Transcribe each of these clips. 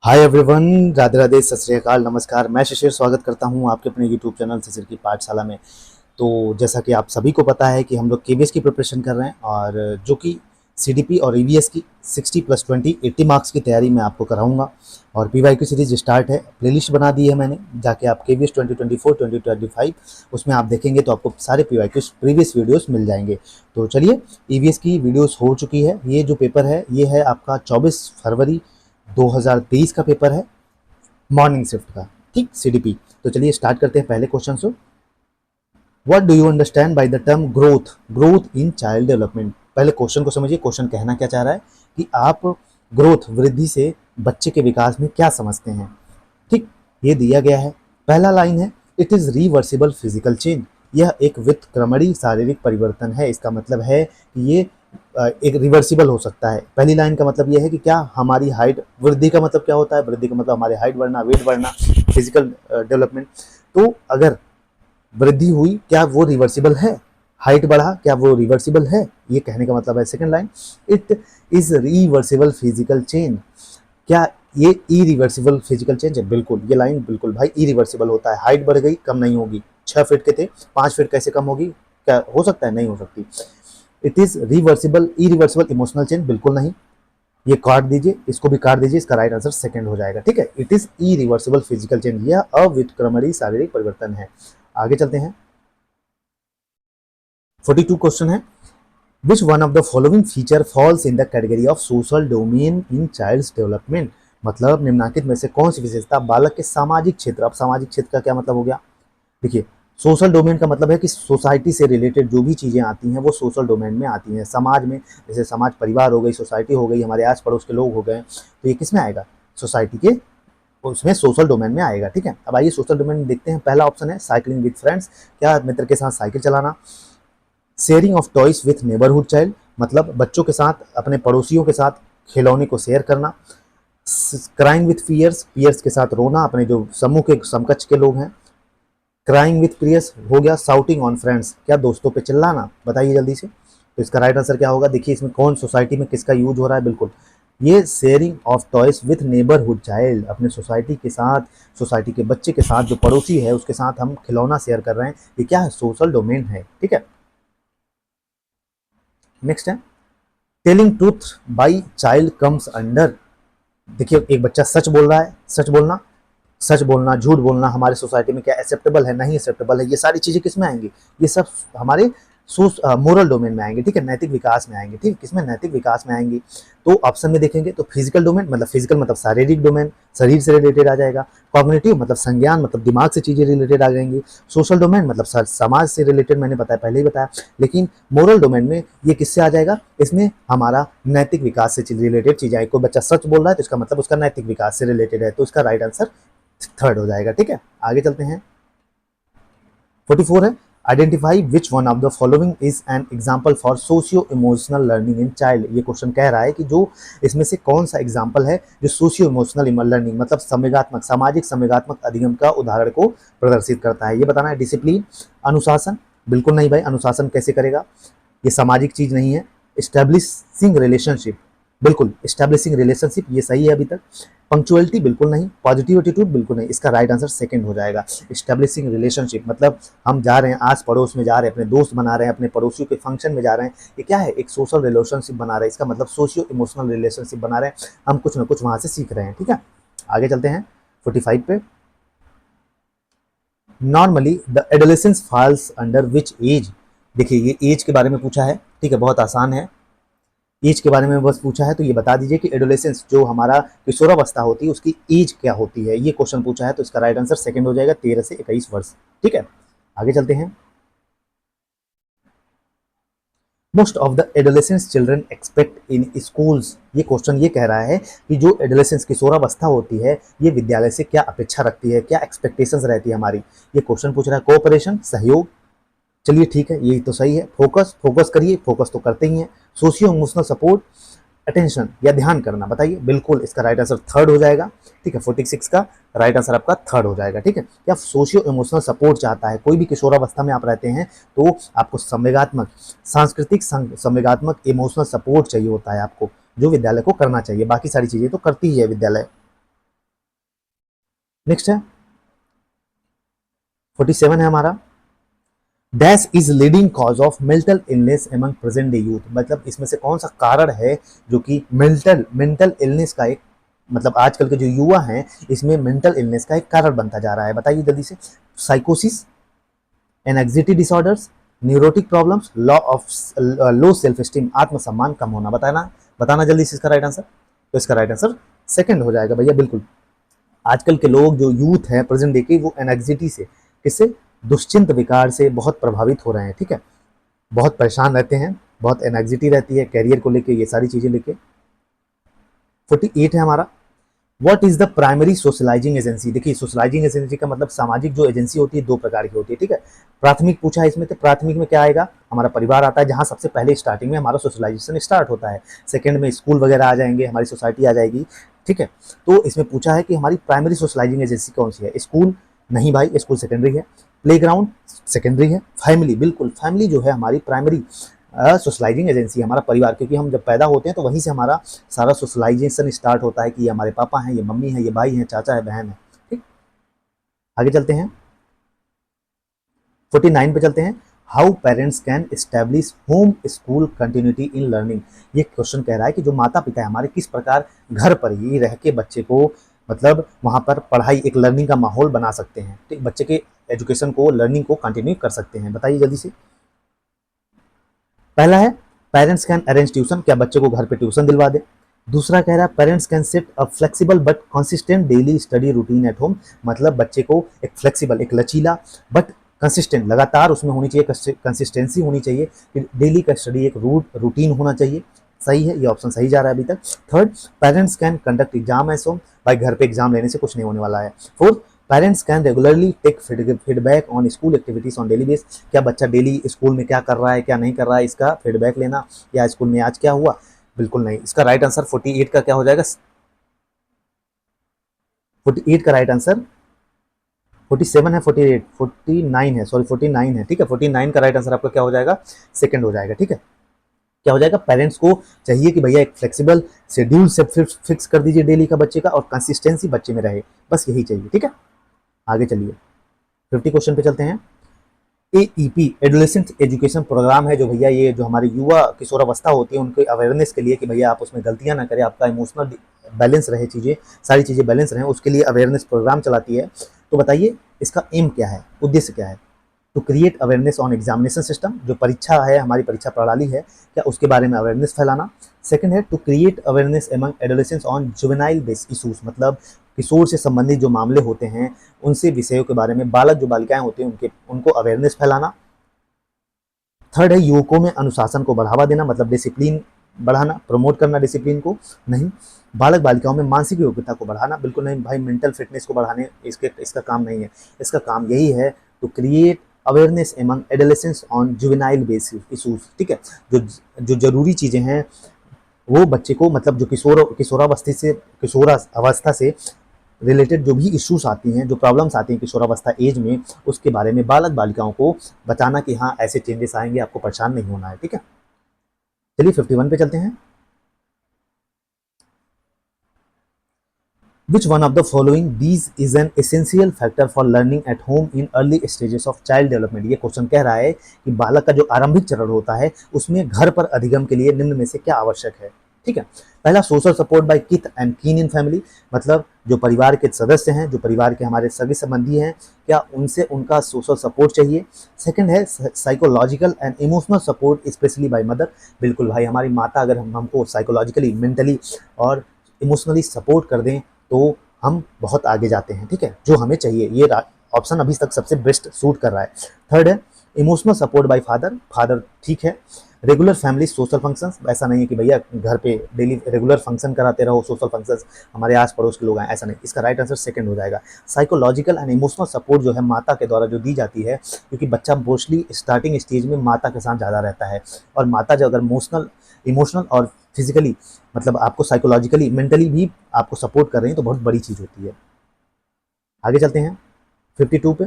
Hi everyone, Radhe Radhe, सत श्री अकाल, नमस्कार। मैं शिशिर स्वागत करता हूं आपके अपने यूट्यूब चैनल शिशिर की पाठशाला में। तो जैसा कि आप सभी को पता है कि हम लोग केवीएस की प्रिपरेशन कर रहे हैं और जो कि सीडीपी और ईवीएस की 60+20 80 मार्क्स की तैयारी मैं आपको कराऊंगा। और पीवाईक्यू सीरीज स्टार्ट है, प्लेलिस्ट बना दी है मैंने, जाके आप केवीएस 2024 2025 उसमें आप देखेंगे तो आपको सारे पीवाईक्यू प्रीवियस वीडियोस मिल जाएंगे। तो चलिए, ईवीएस की वीडियोस हो चुकी है। ये जो पेपर है ये है आपका 24 फरवरी 2023 का पेपर है, मॉर्निंग शिफ्ट का, ठीक, सीडीपी। तो चलिए स्टार्ट करते हैं पहले क्वेश्चन से। What do you understand by the term growth growth in child development. पहले क्वेश्चन को समझिए, क्वेश्चन कहना क्या चाह रहा है कि आप ग्रोथ, वृद्धि से बच्चे के विकास में क्या समझते हैं। ठीक, ये दिया गया है। पहला लाइन है, it is reversible physical change. यह एक व्युत्क्रमणीय शारीरिक परिवर्तन है। इसका मतलब है कि ये एक रिवर्सिबल हो सकता है। पहली लाइन का मतलब यह है कि क्या हमारी हाइट, वृद्धि का मतलब क्या होता है, वृद्धि का मतलब हमारी हाइट बढ़ना, वेट बढ़ना, फिजिकल डेवलपमेंट। तो अगर वृद्धि हुई, क्या वो रिवर्सिबल है, हाइट बढ़ा, क्या वो रिवर्सिबल है, ये कहने का मतलब है। Second line, it is reversible physical change. क्या ये इरिवर्सिबल फिजिकल चेंज है? बिल्कुल, ये लाइन बिल्कुल भाई इरिवर्सिबल होता है। हाइट बढ़ गई, कम नहीं होगी। 6 फीट के थे, 5 फीट कैसे कम होगी? क्या हो सकता है? नहीं हो सकती। It is reversible, irreversible emotional change, बिल्कुल नहीं। ये काट दीजिए, इसको भी काट दीजिए, इसका राइट आंसर सेकंड हो जाएगा। ठीक है, it is irreversible physical change, यह अविक्रमणीय शारीरिक परिवर्तन है। आगे चलते हैं। 42 क्वेश्चन है, which one of the following feature falls in the category of social domain in child's development. मतलब निम्नलिखित में से कौन सी विशेषता बालक के सामाजिक क्षेत्र, अब सामाजिक क्षेत्र का क्या मतलब हो गया? देखिए, सोशल डोमेन का मतलब है कि सोसाइटी से रिलेटेड जो भी चीज़ें आती हैं वो सोशल डोमेन में आती हैं। समाज में, जैसे समाज, परिवार हो गई, सोसाइटी हो गई, हमारे आस पड़ोस के लोग हो गए, तो ये किस में आएगा? सोसाइटी के उसमें सोशल डोमेन में आएगा। ठीक है, अब आइए सोशल डोमेन में देखते हैं। पहला ऑप्शन है साइकिलिंग विद फ्रेंड्स, क्या मित्र के साथ साइकिल चलाना। Sharing of toys with neighbourhood child, मतलब बच्चों के साथ, अपने पड़ोसियों के साथ खिलौने को शेयर करना। क्राइंग विथ पियर्स, पियर्स के साथ रोना, अपने जो समूह के समकक्ष के लोग हैं। क्राइंग विथ पियर्स हो गया। साउटिंग ऑन फ्रेंड्स, क्या दोस्तों पे चिल्लाना? बताइए जल्दी से। तो इसका राइट आंसर क्या होगा? देखिए इसमें कौन सोसाइटी में किसका यूज हो रहा है। बिल्कुल, ये sharing of toys with neighbourhood child, अपने सोसाइटी के साथ, सोसाइटी के बच्चे के साथ, जो पड़ोसी है उसके साथ हम खिलौना शेयर कर रहे हैं, ये क्या है? सोशल डोमेन है। ठीक है, नेक्स्ट है, telling truth by child comes under. देखिए, एक बच्चा सच बोल रहा है, सच बोलना, झूठ बोलना हमारे सोसाइटी में क्या एक्सेप्टेबल है, नहीं एक्सेप्टेबल है, ये सारी चीजें किस में आएंगी? ये सब हमारे मोरल डोमेन में आएंगे। ठीक है, नैतिक विकास में आएंगे। ठीक है, किसमें? नैतिक विकास में आएंगी। तो ऑप्शन में देखेंगे तो फिजिकल डोमेन, मतलब फिजिकल मतलब शारीरिक डोमेन, शरीर से रिलेटेड आ जाएगा। कॉग्निटिव मतलब संज्ञान, मतलब दिमाग से चीजें रिलेटेड आ जाएंगी। सोशल डोमेन मतलब समाज से रिलेटेड, मैंने बताया, पहले ही बताया। लेकिन मोरल डोमेन में ये किससे आ जाएगा? इसमें हमारा नैतिक विकास से रिलेटेड चीजें आएगी। कोई बच्चा सच बोल रहा है तो इसका मतलब उसका नैतिक विकास से रिलेटेड है, तो इसका राइट आंसर थर्ड हो जाएगा। ठीक है, आगे चलते हैं। 44 है, identify which one of the following is an example for socio emotional learning in child. ये क्वेश्चन कह रहा है कि जो इसमें से कौन सा एग्जाम्पल है जो सोशियो इमोशनल लर्निंग, मतलब संवेगात्मक, सामाजिक संवेगात्मक अधिगम का उदाहरण को प्रदर्शित करता है। ये बताना है। डिसिप्लिन, अनुशासन, बिल्कुल नहीं भाई, अनुशासन कैसे करेगा? ये सामाजिक चीज नहीं है। एस्टेब्लिशिंग रिलेशनशिप, बिल्कुल एस्टेब्लिशिंग रिलेशनशिप ये सही है अभी तक। पंक्चुअलिटी बिल्कुल नहीं। पॉजिटिव एटीट्यूड बिल्कुल नहीं। इसका राइट आंसर सेकंड हो जाएगा। एस्टेब्लिशिंग रिलेशनशिप मतलब हम जा रहे हैं, आस पड़ोस में जा रहे हैं, अपने दोस्त बना रहे हैं, अपने पड़ोसियों के फंक्शन में जा रहे हैं, ये क्या है? एक सोशल रिलेशनशिप बना रहे हैं। इसका मतलब सोशियो इमोशनल रिलेशनशिप बना रहे हैं, हम कुछ ना कुछ वहां से सीख रहे हैं। ठीक है, आगे चलते हैं 45 पे। Normally the adolescence falls under which age. देखिए, ये एज के बारे में पूछा है। ठीक है, बहुत आसान है। एज के बारे में बस पूछा है, तो ये बता दीजिए कि एडोलेसेंस, जो हमारा किशोरावस्था होती है, उसकी एज क्या होती है। ये क्वेश्चन पूछा है, तो इसका राइट आंसर सेकंड हो जाएगा, 13 से 21 वर्ष। ठीक है, आगे चलते हैं। Most of the adolescence children expect in schools. ये क्वेश्चन ये कह रहा है कि जो एडोलेसेंस, किशोरावस्था होती है, ये विद्यालय से क्या अपेक्षा रखती है, क्या एक्सपेक्टेशंस रहती है हमारी। ये क्वेश्चन पूछ रहा है। कोऑपरेशन, सहयोग, चलिए ठीक है, यही तो सही है। फोकस, फोकस करिए, फोकस तो करते ही हैं। सोशियो इमोशनल सपोर्ट, अटेंशन या ध्यान करना, बताइए। बिल्कुल, इसका राइट आंसर थर्ड हो जाएगा। ठीक है, 46 का राइट आंसर आपका थर्ड हो जाएगा। ठीक है, क्या सोशियो इमोशनल सपोर्ट चाहता है? कोई भी किशोरावस्था में आप रहते हैं तो आपको संवेगात्मक, सांस्कृतिक संवेगात्मक इमोशनल सपोर्ट चाहिए होता है आपको, जो विद्यालय को करना चाहिए। बाकी सारी चीजें तो करती ही है विद्यालय। नेक्स्ट है 47 है हमारा, dash is leading cause of mental illness among present day youth, मतलब इसमें से कौन सा कारण है जो कि मेंटल मेंटल इलनेस का एक, मतलब आजकल के जो युवा हैं इसमें मेंटल इलनेस का एक कारण बनता जा रहा है, बताइए जल्दी से। साइकोसिस, anxiety disorders, neurotic problems, law of low self esteem, आत्मसम्मान कम होना, बताना बताना जल्दी से इसका राइट आंसर। तो इसका राइट आंसर सेकंड हो जाएगा भैया, बिल्कुल। आजकल के लोग जो यूथ हैं प्रेजेंट डे के, वो एनग्जाइटी से, किससे, दुश्चिंत विकार से बहुत प्रभावित हो रहे हैं, ठीक है, बहुत परेशान रहते हैं, बहुत एनग्जाइटी रहती है कैरियर को लेके, ये सारी चीजें लेके। 48 है हमारा, what is the primary socialising agency. देखिए सोशलाइजिंग एजेंसी का मतलब सामाजिक जो एजेंसी होती है दो प्रकार की होती है, ठीक है। प्राथमिक पूछा है इसमें, तो प्राथमिक में क्या आएगा, हमारा परिवार आता है, जहां सबसे पहले स्टार्टिंग में हमारा सोशलाइजेशन स्टार्ट होता है। सेकंड में स्कूल वगैरह आ जाएंगे, हमारी सोसाइटी आ जाएगी, ठीक है। तो इसमें पूछा है कि हमारी प्राइमरी सोशलाइजिंग एजेंसी कौन सी है। स्कूल नहीं भाई, स्कूल सेकेंडरी है। प्लेग्राउंड सेकेंडरी है। फैमिली, बिल्कुल फैमिली जो है हमारी प्राइमरी सोशलाइजिंग एजेंसी, हमारा परिवार, क्योंकि हम जब पैदा होते हैं तो वहीं से हमारा सारा सोशलाइजेशन स्टार्ट होता है कि ये हमारे पापा हैं, ये मम्मी है, ये भाई हैं, चाचा है, बहन है, ठीक। आगे चलते हैं 49 पे चलते हैं, how parents can establish home school continuity in learning. ये क्वेश्चन कह रहा है कि जो माता पिता है हमारे किस प्रकार घर पर ही रह के बच्चे को, मतलब वहां पर पढ़ाई, एक लर्निंग का माहौल बना सकते हैं, ठीक, बच्चे के एजुकेशन को, लर्निंग को कंटिन्यू कर सकते हैं, बताइए जल्दी से। पहला है पेरेंट्स कैन अरेंज ट्यूशन, क्या बच्चे को घर पे ट्यूशन दिलवा दे। दूसरा कह रहा है parents can set a flexible but consistent daily study routine at home, मतलब बच्चे को एक फ्लेक्सिबल, एक लचीला बट कंसिस्टेंट, लगातार उसमें होनी चाहिए, कंसिस्टेंसी होनी चाहिए, डेली का स्टडी एक रूटीन होना चाहिए। सही है, ये ऑप्शन सही जा रहा है अभी तक। Third, parents can conduct exam at home, भाई घर पे एग्जाम लेने से कुछ नहीं होने वाला है। Fourth, parents can regularly take feedback on school activities on daily base, क्या बच्चा डेली स्कूल में क्या कर रहा है क्या नहीं कर रहा है इसका फीडबैक लेना, या स्कूल में आज क्या हुआ, बिल्कुल नहीं। इसका राइट आंसर 48 का क्या हो जाएगा, 48 का राइट आंसर 47 है, 48 49 है, सॉरी 49 है, ठीक है। 49 का राइट आंसर आपका क्या हो जाएगा, सेकंड हो जाएगा, ठीक है। क्या हो जाएगा, पेरेंट्स को चाहिए कि भैया एक फ्लेक्सिबल शेड्यूल से फिक्स कर दीजिए डेली का बच्चे का, और कंसिस्टेंसी बच्चे में रहे, बस यही चाहिए, ठीक है। आगे चलिए 50 क्वेश्चन पे चलते हैं। एईपी एडोलेसेंट एजुकेशन प्रोग्राम है जो भैया, ये जो हमारी युवा किशोरावस्था होती है उनके अवेयरनेस के लिए, कि भैया आप उसमें गलतियां ना करें, आपका इमोशनल बैलेंस रहे, चीज़ें सारी चीज़ें बैलेंस रहें, उसके लिए अवेयरनेस प्रोग्राम चलाती है। तो बताइए इसका एम क्या है, उद्देश्य क्या है। To create awareness on examination system, जो परीक्षा है हमारी परीक्षा प्रणाली है, क्या उसके बारे में अवेयरनेस फैलाना। सेकंड है to create awareness among adolescents on juvenile base issues, मतलब किशोर से संबंधित जो मामले होते हैं उनसे विषयों के बारे में, बालक जो बालिकाएं होती हैं उनके उनको अवेयरनेस फैलाना। थर्ड है युवकों में अनुशासन को बढ़ावा देना, मतलब डिसिप्लिन बढ़ाना, प्रमोट करना डिसिप्लिन को नहीं। बालक बालिकाओं में मानसिक योग्यता को बढ़ाना, बिल्कुल नहीं भाई, मेंटल फिटनेस को बढ़ाने इसका काम नहीं है। इसका काम यही है to create awareness among adolescents on juvenile base issues, ठीक है। जो जो जरूरी चीज़ें हैं वो बच्चे को, मतलब जो किशोरावस्था से रिलेटेड जो भी इश्यूज आती हैं, जो प्रॉब्लम्स आती हैं किशोरावस्था एज में, उसके बारे में बालक बालिकाओं को बताना कि हाँ ऐसे चेंजेस आएंगे, आपको परेशान नहीं होना है, ठीक है। चलिए 51 पे चलते हैं। Which one of the following these is an essential factor for learning at home in early stages of child development। ये क्वेश्चन कह रहा है कि बालक का जो आरंभिक चरण होता है उसमें घर पर अधिगम के लिए निम्न में से क्या आवश्यक है, ठीक है। पहला, सोशल सपोर्ट बाय किथ एंड कीन इन फैमिली, मतलब जो परिवार के सदस्य हैं, जो परिवार के हमारे सगे संबंधी हैं, क्या उनसे उनका सोशल सपोर्ट चाहिए। सेकंड है psychological and emotional support specially by mother, बिल्कुल भाई हमारी माता अगर हमको साइकोलॉजिकली, मेंटली और इमोशनली सपोर्ट कर दें तो हम बहुत आगे जाते हैं, ठीक है, जो हमें चाहिए। ये ऑप्शन अभी तक सबसे बेस्ट सूट कर रहा है। थर्ड है emotional support bye father, father ठीक है। रेगुलर फैमिली सोशल फंक्शंस, ऐसा नहीं है कि भैया घर पे डेली रेगुलर फंक्शन कराते रहो, सोशल फंक्शंस हमारे आस पड़ोस के लोग हैं, ऐसा नहीं। इसका राइट आंसर सेकंड हो जाएगा। साइकोलॉजिकल एंड इमोशनल सपोर्ट जो है माता के द्वारा जो दी जाती है, क्योंकि बच्चा मोस्टली स्टार्टिंग स्टेज में माता के साथ ज़्यादा रहता है, और माता जो अगर इमोशनल और फिजिकली, मतलब आपको साइकोलॉजिकली मेंटली भी आपको सपोर्ट कर रही हैं तो बहुत बड़ी चीज़ होती है। आगे चलते हैं 52 पे।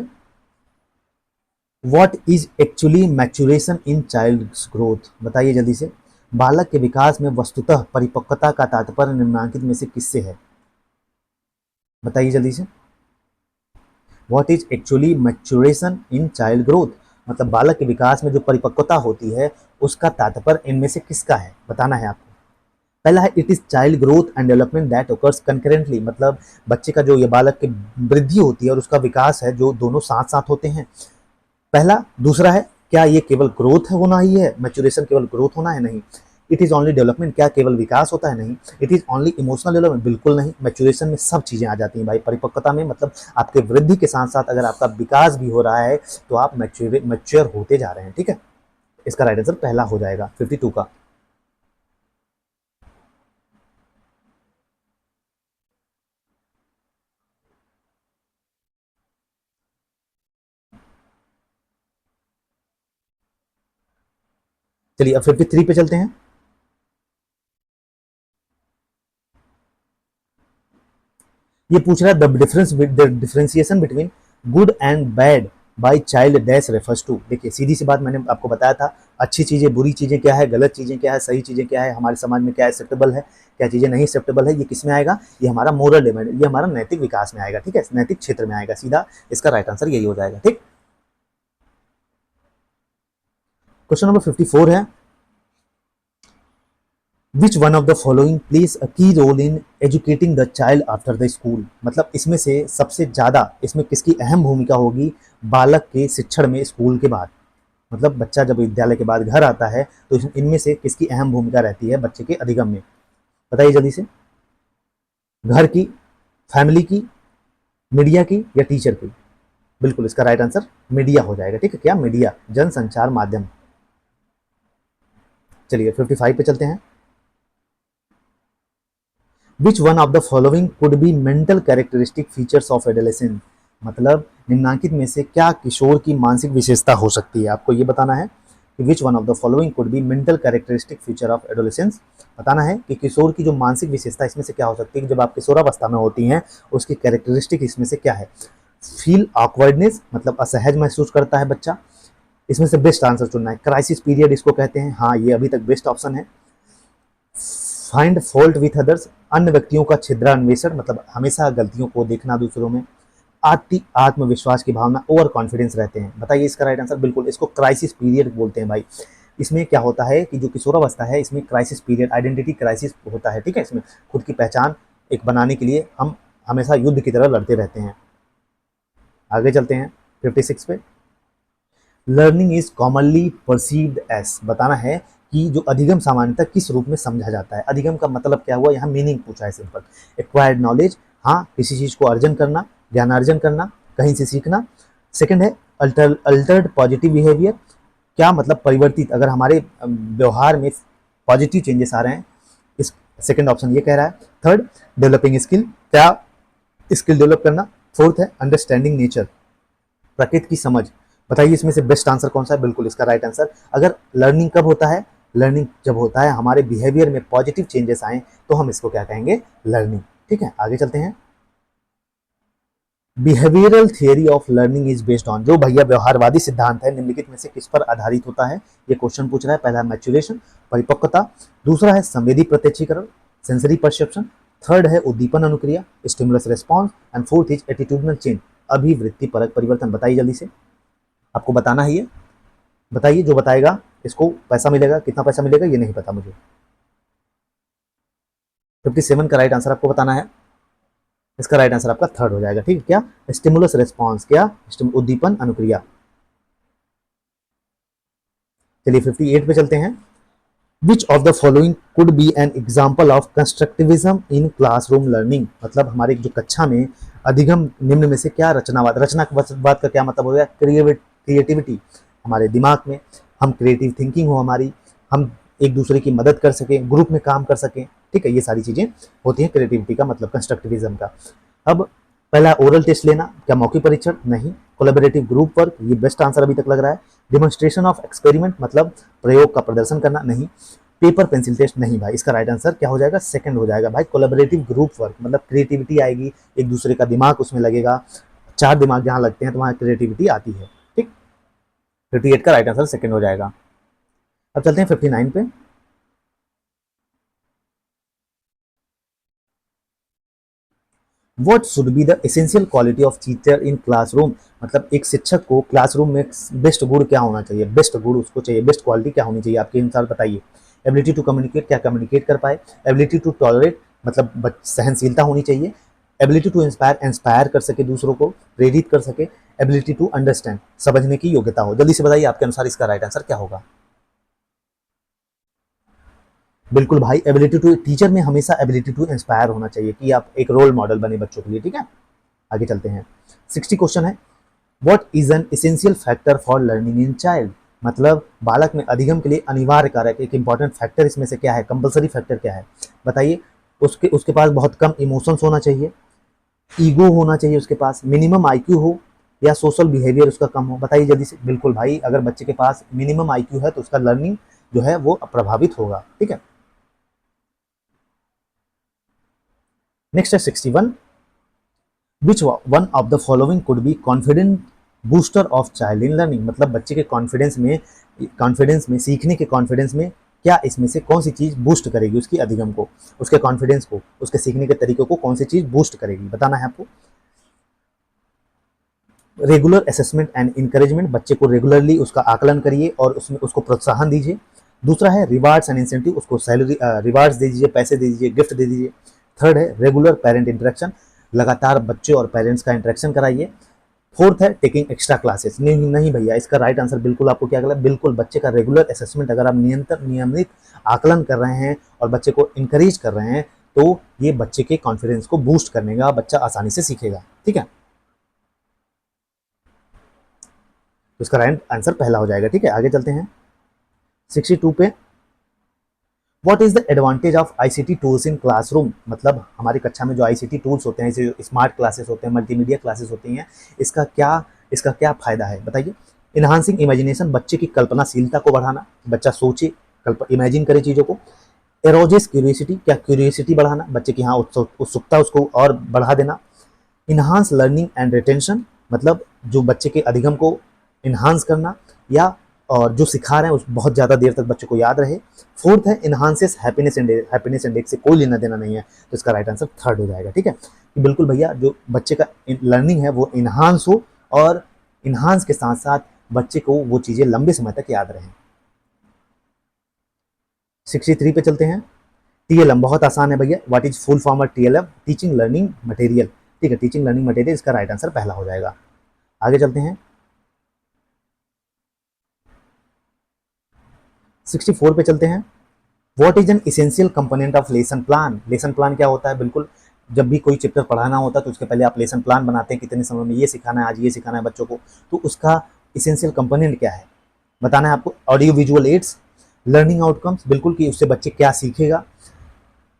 What is actually maturation in child's growth, बताइए जल्दी से। बालक के विकास में वस्तुतः परिपक्वता का तात्पर्य निम्नलिखित में से किससे है, बताइए जल्दी से। What is actually maturation in child growth, मतलब बालक के विकास में जो परिपक्वता होती है उसका तात्पर्य इनमें से किसका है, बताना है आपको। पहला है it is child growth and development that occurs concurrently, मतलब बच्चे का जो ये बालक की वृद्धि होती है और उसका विकास है जो दोनों साथ साथ होते हैं, पहला। दूसरा है क्या ये केवल ग्रोथ होना ही है, मैच्योरेशन केवल ग्रोथ होना है, नहीं। इट इज ओनली डेवलपमेंट, क्या केवल विकास होता है, नहीं। It is only emotional development, बिल्कुल नहीं। मैच्योरेशन में सब चीजें आ जाती हैं भाई, परिपक्वता में मतलब आपके वृद्धि के साथ साथ अगर आपका विकास भी हो रहा है तो आप मैच्योर होते जा रहे हैं, ठीक है। इसका राइट आंसर पहला हो जाएगा 52 का। चलिए अब 53 पे चलते हैं। ये पूछ रहा है the differentiation between good and bad by child dash refers to. देखिए सीधी सी बात, मैंने आपको बताया था अच्छी चीजें बुरी चीजें क्या है, गलत चीजें क्या है, सही चीजें क्या है, हमारे समाज में क्या एक्सेप्टेबल है, क्या चीजें नहीं एक्सेप्टेबल है, ये किस में आएगा, ये हमारा मोरल डिमेंड, ये हमारा नैतिक विकास में आएगा, ठीक है, नैतिक क्षेत्र में आएगा सीधा। इसका राइट आंसर यही हो जाएगा, ठीक। क्वेश्चन नंबर 54 है which one of the following plays a key role in educating the child after the school, मतलब इसमें से सबसे ज्यादा इसमें किसकी अहम भूमिका होगी बालक के शिक्षण में स्कूल के बाद, मतलब बच्चा जब विद्यालय के बाद घर आता है तो इनमें से किसकी अहम भूमिका रहती है बच्चे के अधिगम में, बताइए जल्दी से। घर की, फैमिली की, मीडिया की या टीचर की। बिल्कुल इसका राइट आंसर मीडिया हो जाएगा, ठीक है, क्या मीडिया, जनसंचार माध्यम। चलिए 55 पे चलते हैं। विच one of the following could be mental characteristic features of adolescent, मतलब निम्नलिखित में से क्या किशोर की मानसिक विशेषता हो सकती है, आपको ये बताना है कि विच one of the following could be mental characteristic feature of adolescence. बताना है कि किशोर की जो मानसिक विशेषता इसमें से क्या हो सकती है, जब आप किशोरावस्था में होती हैं उसकी कैरेक्टरिस्टिक इसमें से क्या है। फील ऑकवर्डनेस, मतलब असहज महसूस करता है बच्चा, इसमें से बेस्ट आंसर चुनना है। क्राइसिस पीरियड इसको कहते हैं, हाँ ये अभी तक बेस्ट ऑप्शन है। फाइंड फॉल्ट विथ अदर्स, अन्य व्यक्तियों का छिद्रान्वेषण, मतलब हमेशा गलतियों को देखना दूसरों में। आत्मविश्वास की भावना, ओवर कॉन्फिडेंस रहते हैं। बताइए इसका राइट आंसर। बिल्कुल इसको क्राइसिस पीरियड बोलते हैं भाई। इसमें क्या होता है कि जो किशोरावस्था है इसमें क्राइसिस पीरियड, आइडेंटिटी क्राइसिस होता है, ठीक है। इसमें खुद की पहचान एक बनाने के लिए हम हमेशा युद्ध की तरह लड़ते रहते हैं। आगे चलते हैं 56 पे। Learning is commonly perceived S, बताना है कि जो अधिगम सामान्यतः किस रूप में समझा जाता है। अधिगम का मतलब क्या हुआ, यहाँ मीनिंग पूछा है सिंपल। एक्वायर्ड नॉलेज, हाँ किसी चीज को अर्जन करना, ज्ञानार्जन करना, कहीं से सीखना। सेकंड है अल्टर्ड पॉजिटिव बिहेवियर, क्या मतलब परिवर्तित, अगर हमारे व्यवहार में पॉजिटिव चेंजेस आ रहे हैं, इस सेकंड ऑप्शन ये कह रहा है। थर्ड डेवलपिंग स्किल, क्या स्किल डेवलप करना। फोर्थ है अंडरस्टैंडिंग नेचर, प्रकृति की समझ। बताइए इसमें से बेस्ट आंसर कौन सा है। बिल्कुल इसका राइट आंसर, अगर लर्निंग कब होता है, लर्निंग जब होता है हमारे बिहेवियर में पॉजिटिव चेंजेस आए तो हम इसको क्या कहेंगे, लर्निंग, ठीक है। आगे चलते हैं। Behavioural theory of learning is based on, जो भैया व्यवहारवादी सिद्धांत है निम्नलिखित में से किस पर आधारित होता है, ये क्वेश्चन पूछ रहा है। पहला मैच्योरेशन, परिपक्वता। दूसरा है संवेदी प्रत्यक्षीकरण, सेंसरी परसेप्शन। थर्ड है उद्दीपन अनुक्रिया, stimulus response. And fourth is attitudinal change, अभिवृत्ति परक परिवर्तन। बताइए जल्दी से, आपको बताना है ये। बताइए, जो बताएगा इसको पैसा मिलेगा, कितना पैसा मिलेगा ये नहीं पता मुझे। 57 का राइट आंसर आपको बताना है। इसका राइट आंसर आपका थर्ड हो जाएगा, ठीक है, क्या स्टिमुलस रेस्पॉन्स, क्या उद्दीपन अनुक्रिया। चलिए 58 पे चलते हैं। Which of the following could be an example of constructivism in classroom learning, मतलब हमारे जो कक्षा में अधिगम निम्न में से क्या रचनावाद, रचनावाद का क्या मतलब हो गया, क्रिएटिविटी, हमारे दिमाग में हम क्रिएटिव थिंकिंग हो हमारी, हम एक दूसरे की मदद कर सकें, ग्रुप में काम कर सकें, ठीक है, ये सारी चीजें होती हैं क्रिएटिविटी का मतलब, कंस्ट्रक्टिविज्म का। अब पहला ओरल टेस्ट लेना, क्या मौखिक परीक्षण, नहीं। कोलैबोरेटिव ग्रुप वर्क, ये बेस्ट आंसर अभी तक लग रहा है। डिमॉन्स्ट्रेशन ऑफ एक्सपेरिमेंट, मतलब प्रयोग का प्रदर्शन करना, नहीं। पेपर पेंसिल टेस्ट, नहीं भाई। इसका राइट आंसर क्या हो जाएगा, सेकंड हो जाएगा भाई, कोलैबोरेटिव ग्रुप वर्क, मतलब क्रिएटिविटी आएगी, एक दूसरे का दिमाग उसमें लगेगा, चार दिमाग जहां लगते हैं तो वहां क्रिएटिविटी आती है, ठीक। 58 का राइट आंसर सेकंड हो जाएगा। अब चलते हैं 59 पे। What should be the essential quality of teacher in classroom, मतलब एक शिक्षक को क्लासरूम में बेस्ट गुण क्या होना चाहिए, बेस्ट गुण उसको चाहिए, बेस्ट क्वालिटी क्या होनी चाहिए आपके अनुसार बताइए। एबिलिटी टू कम्युनिकेट, क्या कम्युनिकेट कर पाए। एबिलिटी टू टॉलरेट, मतलब सहनशीलता होनी चाहिए। एबिलिटी टू इंस्पायर, इंस्पायर कर सके दूसरों को, प्रेरित कर सके। एबिलिटी टू अंडरस्टैंड, समझने की योग्यता हो। जल्दी से बताइए आपके अनुसार इसका राइट आंसर क्या होगा। बिल्कुल भाई, एबिलिटी टू, टीचर में हमेशा एबिलिटी टू इंस्पायर होना चाहिए कि आप एक रोल मॉडल बने बच्चों के लिए, ठीक है। आगे चलते हैं। 60 क्वेश्चन है, what is an essential factor for learning in child, मतलब बालक में अधिगम के लिए अनिवार्य कारक, एक इंपॉर्टेंट फैक्टर इसमें से क्या है, कंपलसरी फैक्टर क्या है बताइए। उसके उसके पास बहुत कम इमोशंस होना चाहिए, ईगो होना चाहिए उसके पास, मिनिमम आईक्यू हो, या सोशल बिहेवियर उसका कम हो। बताइए जल्दी से। बिल्कुल भाई, अगर बच्चे के पास मिनिमम आईक्यू है तो उसका लर्निंग जो है वो प्रभावित होगा, ठीक है। नेक्स्ट है 61, विच one of the following could be confident booster of child in learning, मतलब बच्चे के कॉन्फिडेंस में सीखने के कॉन्फिडेंस में क्या इसमें से कौन सी चीज बूस्ट करेगी उसकी अधिगम को, उसके कॉन्फिडेंस को, उसके सीखने के तरीकों को कौन सी चीज बूस्ट करेगी, बताना है आपको। रेगुलर असेसमेंट एंड इंकरेजमेंट, बच्चे को रेगुलरली उसका आकलन करिए और उसमें उसको प्रोत्साहन दीजिए। दूसरा है रिवार्ड्स एंड इंसेंटिव, उसको सैलरी रिवार्ड्स दे दीजिए, पैसे दे दीजिए, गिफ्ट दे दीजिए। थर्ड है रेगुलर पेरेंट इंटरेक्शन, लगातार बच्चे और पेरेंट्स का इंटरेक्शन कराइए। फोर्थ है टेकिंग एक्स्ट्रा क्लासेस। नहीं नहीं भैया, इसका राइट आंसर बिल्कुल आपको क्या गलत, बिल्कुल बच्चे का रेगुलर असेसमेंट, अगर आप नियमित आकलन कर रहे हैं और बच्चे को इंकरेज कर रहे हैं तो ये बच्चे के कॉन्फिडेंस को बूस्ट करने का, बच्चा आसानी से सीखेगा, ठीक है। तो इसका राइट आंसर पहला हो जाएगा, ठीक है। आगे चलते हैं 62 पे, what is the advantage of ICT tools in classroom, मतलब हमारी कक्षा में जो आईसीटी टूल्स होते हैं, जैसे स्मार्ट क्लासेस होते हैं, मल्टीमीडिया क्लासेस होती हैं, इसका क्या फायदा है बताइए। इनहांसिंग इमेजिनेशन, बच्चे की कल्पनाशीलता को बढ़ाना, बच्चा सोचे, इमेजिन करे चीजों को। एरोजेस क्यूरियोसिटी, क्या क्यूरियोसिटी बढ़ाना, बच्चे की हाँ उत्सुकता उसको और बढ़ा देना। इन्हांस लर्निंग एंड रिटेंशन, मतलब जो बच्चे के अधिगम को इन्हांस करना, या और जो सिखा रहे हैं उस बहुत ज़्यादा देर तक बच्चे को याद रहे। फोर्थ है इन्हांसेस हैप्पीनेस इंडेक्स से कोई लेना देना नहीं है, तो इसका राइट आंसर थर्ड हो जाएगा, ठीक है। कि बिल्कुल भैया, जो बच्चे का लर्निंग है वो इन्हांस हो और इन्हांस के साथ साथ बच्चे को वो चीज़ें लंबे समय तक याद रहें। 63 पे चलते हैं। टीएलएम बहुत आसान है भैया, what is full form of TLM, teaching learning material, ठीक है। टीचिंग लर्निंग मटेरियल, इसका राइट आंसर पहला हो जाएगा। आगे चलते हैं 64 पे चलते हैं। What is an essential component of lesson plan, lesson plan क्या होता है, बिल्कुल जब भी कोई चैप्टर पढ़ाना होता है तो उसके पहले आप लेसन प्लान बनाते हैं, कितने समय में ये सिखाना है, आज ये सिखाना है बच्चों को, तो उसका इसेंशियल कंपोनेंट क्या है बताना है आपको। Audio visual aids, learning outcomes, बिल्कुल कि उससे बच्चे क्या सीखेगा,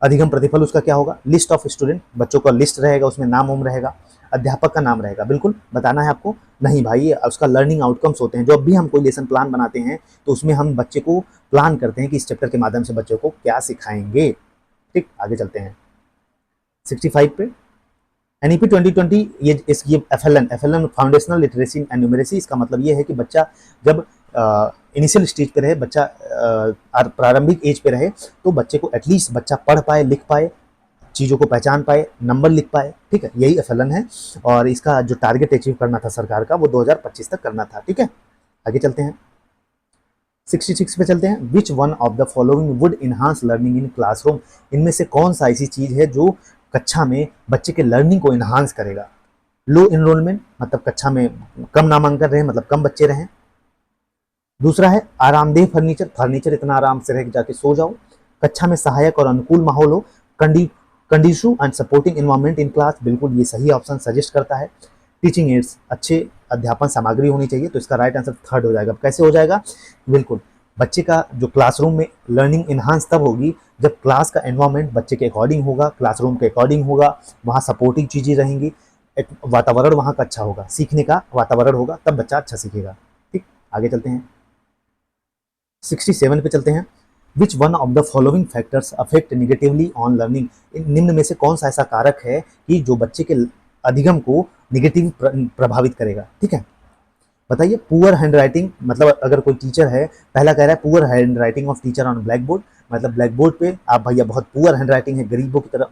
अधिगम प्रतिफल उसका क्या होगा। लिस्ट ऑफ स्टूडेंट, बच्चों का लिस्ट रहेगा, उसमें नाम उम रहेगा, अध्यापक का नाम रहेगा, बिल्कुल बताना है आपको। नहीं भाई, उसका लर्निंग आउटकम्स होते हैं, जो भी हम कोई लेसन प्लान बनाते हैं तो उसमें हम बच्चे को प्लान करते हैं कि इस चैप्टर के माध्यम से बच्चों को क्या सिखाएंगे, ठीक। आगे चलते हैं 65 पे। एनईपी 2020, ये FLN foundational literacy and numeracy, इसका मतलब ये है कि बच्चा जब इनिशियल स्टेज पे रहे, बच्चा प्रारंभिक एज पे रहे, तो बच्चे को एटलीस्ट बच्चा पढ़ पाए, लिख पाए, चीज़ों को पहचान पाए, नंबर लिख पाए, ठीक है। यही एफएलएन है और इसका जो टारगेट अचीव करना था सरकार का वो 2025 तक करना था, ठीक है। आगे चलते हैं 66 पे चलते हैं। विच one of the following would enhance learning in classroom, इनमें से कौन सा ऐसी चीज है जो कक्षा में बच्चे के लर्निंग को इनहांस करेगा। लो इनरोलमेंट, मतलब कक्षा में कम नामांकन रहे, मतलब कम बच्चे रहें। दूसरा है आरामदेह फर्नीचर, फर्नीचर इतना आराम से रह जाके सो जाओ। कक्षा में सहायक और अनुकूल माहौल हो, conducive and supporting environment in class, बिल्कुल ये सही ऑप्शन सजेस्ट करता है। टीचिंग एड्स, अच्छे अध्यापन सामग्री होनी चाहिए, तो इसका राइट आंसर थर्ड हो जाएगा। कैसे हो जाएगा, बिल्कुल बच्चे का जो क्लासरूम में लर्निंग इन्हांस तब होगी जब क्लास का एनवायरनमेंट बच्चे के अकॉर्डिंग होगा, क्लासरूम के अकॉर्डिंग होगा, वहाँ सपोर्टिंग चीज़ें रहेंगी, एक वातावरण वहाँ का अच्छा होगा, सीखने का वातावरण होगा, तब बच्चा अच्छा सीखेगा, ठीक। आगे चलते हैं 67 पे चलते हैं। विच one of the following factors affect negatively on learning, निम्न में से कौन सा ऐसा कारक है कि जो बच्चे के अधिगम को निगेटिव प्रभावित करेगा, ठीक है। बताइए। पुअर हैंड राइटिंग, मतलब अगर कोई टीचर है, पहला कह रहा है poor hand writing of teacher on black board, मतलब ब्लैक बोर्ड पे आप भैया बहुत पुअर हैंड राइटिंग है, गरीबों की तरह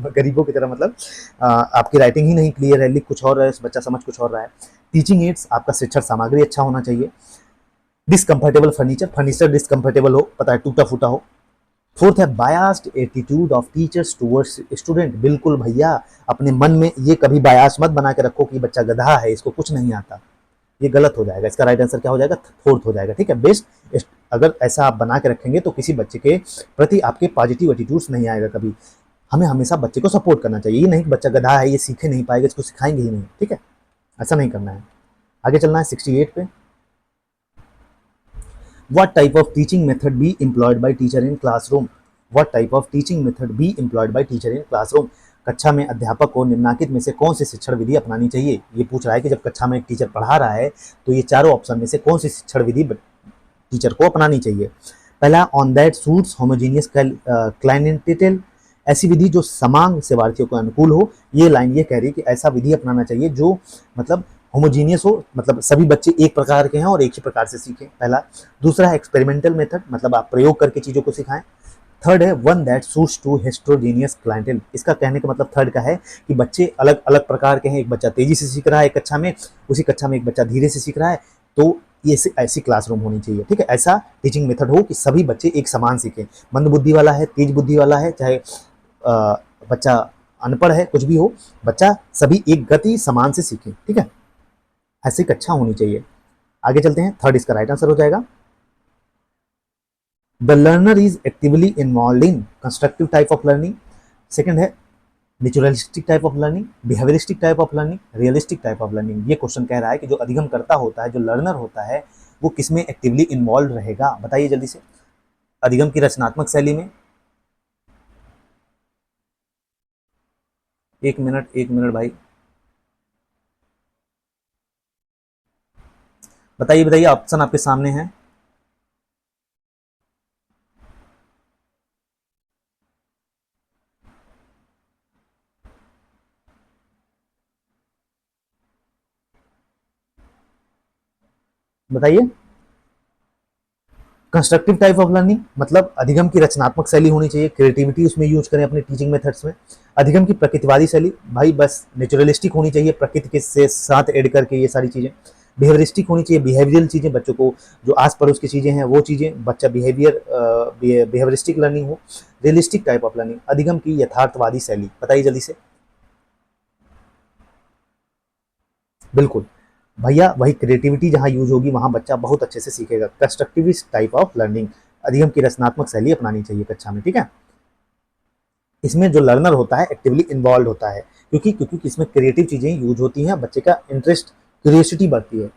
गरीबों की तरह, मतलब आपकी राइटिंग ही नहीं क्लियर है, लिख कुछ और है, बच्चा समझ कुछ और रहा है। टीचिंग एड्स, आपका शिक्षण सामग्री अच्छा होना चाहिए। डिसकंफर्टेबल फर्नीचर, फर्नीचर डिसकंफर्टेबल हो, पता है टूटा फूटा हो। फोर्थ है biased attitude of teachers towards student. बिल्कुल भैया, अपने मन में ये कभी बायास मत बना के रखो कि बच्चा गधा है, इसको कुछ नहीं आता, ये गलत हो जाएगा। इसका राइट आंसर क्या हो जाएगा? फोर्थ हो जाएगा, ठीक है। बेस्ट, अगर ऐसा आप बना के रखेंगे तो किसी बच्चे के प्रति आपके पॉजिटिव एटीट्यूड्स नहीं आएगा कभी। हमें हमेशा बच्चे को सपोर्ट करना चाहिए, ये नहीं कि बच्चा गधा है, ये सीखे नहीं पाएगा, इसको सिखाएंगे ही नहीं, ठीक है, ऐसा नहीं करना है। आगे चलना है 68 पे। What type of teaching method be employed by teacher in classroom? What type of teaching method be employed by teacher in classroom? कक्षा में अध्यापक को निम्नलिखित में से कौन सी शिक्षण विधि अपनानी चाहिए? ये पूछ रहा है कि जब कक्षा में एक टीचर पढ़ा रहा है तो ये चारों ऑप्शन में से कौन सी शिक्षण विधि टीचर को अपनानी चाहिए? पहला, on that suits homogeneous clientele, ऐसी विधि जो समान सेवार्थियों को अनुकूल हो। ये लाइन ये कह रही है कि ऐसा विधि अपनाना चाहिए जो मतलब होमोजीनियस हो, मतलब सभी बच्चे एक प्रकार के हैं और एक ही प्रकार से सीखें, पहला। दूसरा है एक्सपेरिमेंटल मेथड, मतलब आप प्रयोग करके चीज़ों को सिखाएं। थर्ड है one that suits to heterogeneous clientele, इसका कहने का मतलब थर्ड का है कि बच्चे अलग अलग प्रकार के हैं, एक बच्चा तेजी से सीख रहा है एक कक्षा में, उसी कक्षा में एक बच्चा धीरे से सीख रहा है, तो ये ऐसी क्लासरूम होनी चाहिए, ठीक है। ऐसा टीचिंग मेथड हो कि सभी बच्चे एक समान सीखें, मंद बुद्धि वाला है, तेज बुद्धि वाला है, चाहे बच्चा अनपढ़ है, कुछ भी हो, बच्चा सभी एक गति समान से सीखे, ठीक है, ऐसी कक्षा होनी चाहिए। आगे चलते हैं, थर्ड इसका राइट आंसर हो जाएगा। The learner is actively involve in constructive type of learning. Second है naturalistic type of learning, behaviouristic type of learning, realistic type of learning. ये क्वेश्चन कह रहा है कि जो अधिगम करता होता है, जो लर्नर होता है, वो किसमें एक्टिवली इन्वॉल्व रहेगा? बताइए जल्दी से। अधिगम की रचनात्मक शैली में, एक मिनट एक मिनट भाई, बताइए बताइए, ऑप्शन आपके सामने है। बताइए। कंस्ट्रक्टिव टाइप ऑफ लर्निंग, मतलब अधिगम की रचनात्मक शैली होनी चाहिए, क्रिएटिविटी उसमें यूज करें अपने टीचिंग मेथड्स में। अधिगम की प्रकृतिवादी शैली, भाई बस नेचुरलिस्टिक होनी चाहिए, प्रकृति के से साथ ऐड करके ये सारी चीजें। बिहेवियरिस्टिक होनी चाहिए, बिहेवियरल चीजें, बच्चों को जो आस पड़ोस की चीजें हैं वो चीजें, बच्चा बिहेवियरिस्टिक लर्निंग हो। रियलिस्टिक टाइप ऑफ लर्निंग, अधिगम की यथार्थवादी शैली। बताइए जल्दी से। बिल्कुल भैया, वही क्रिएटिविटी जहाँ यूज होगी वहाँ बच्चा बहुत अच्छे से सीखेगा। कंस्ट्रक्टिविस्ट टाइप ऑफ लर्निंग, अधिगम की रचनात्मक शैली अपनानी चाहिए कक्षा में, ठीक है। इसमें जो लर्नर होता है एक्टिवली इन्वॉल्व होता है, क्योंकि इसमें क्रिएटिव चीजें यूज होती हैं, बच्चे का इंटरेस्ट, क्यूरियोसिटी बढ़ती है।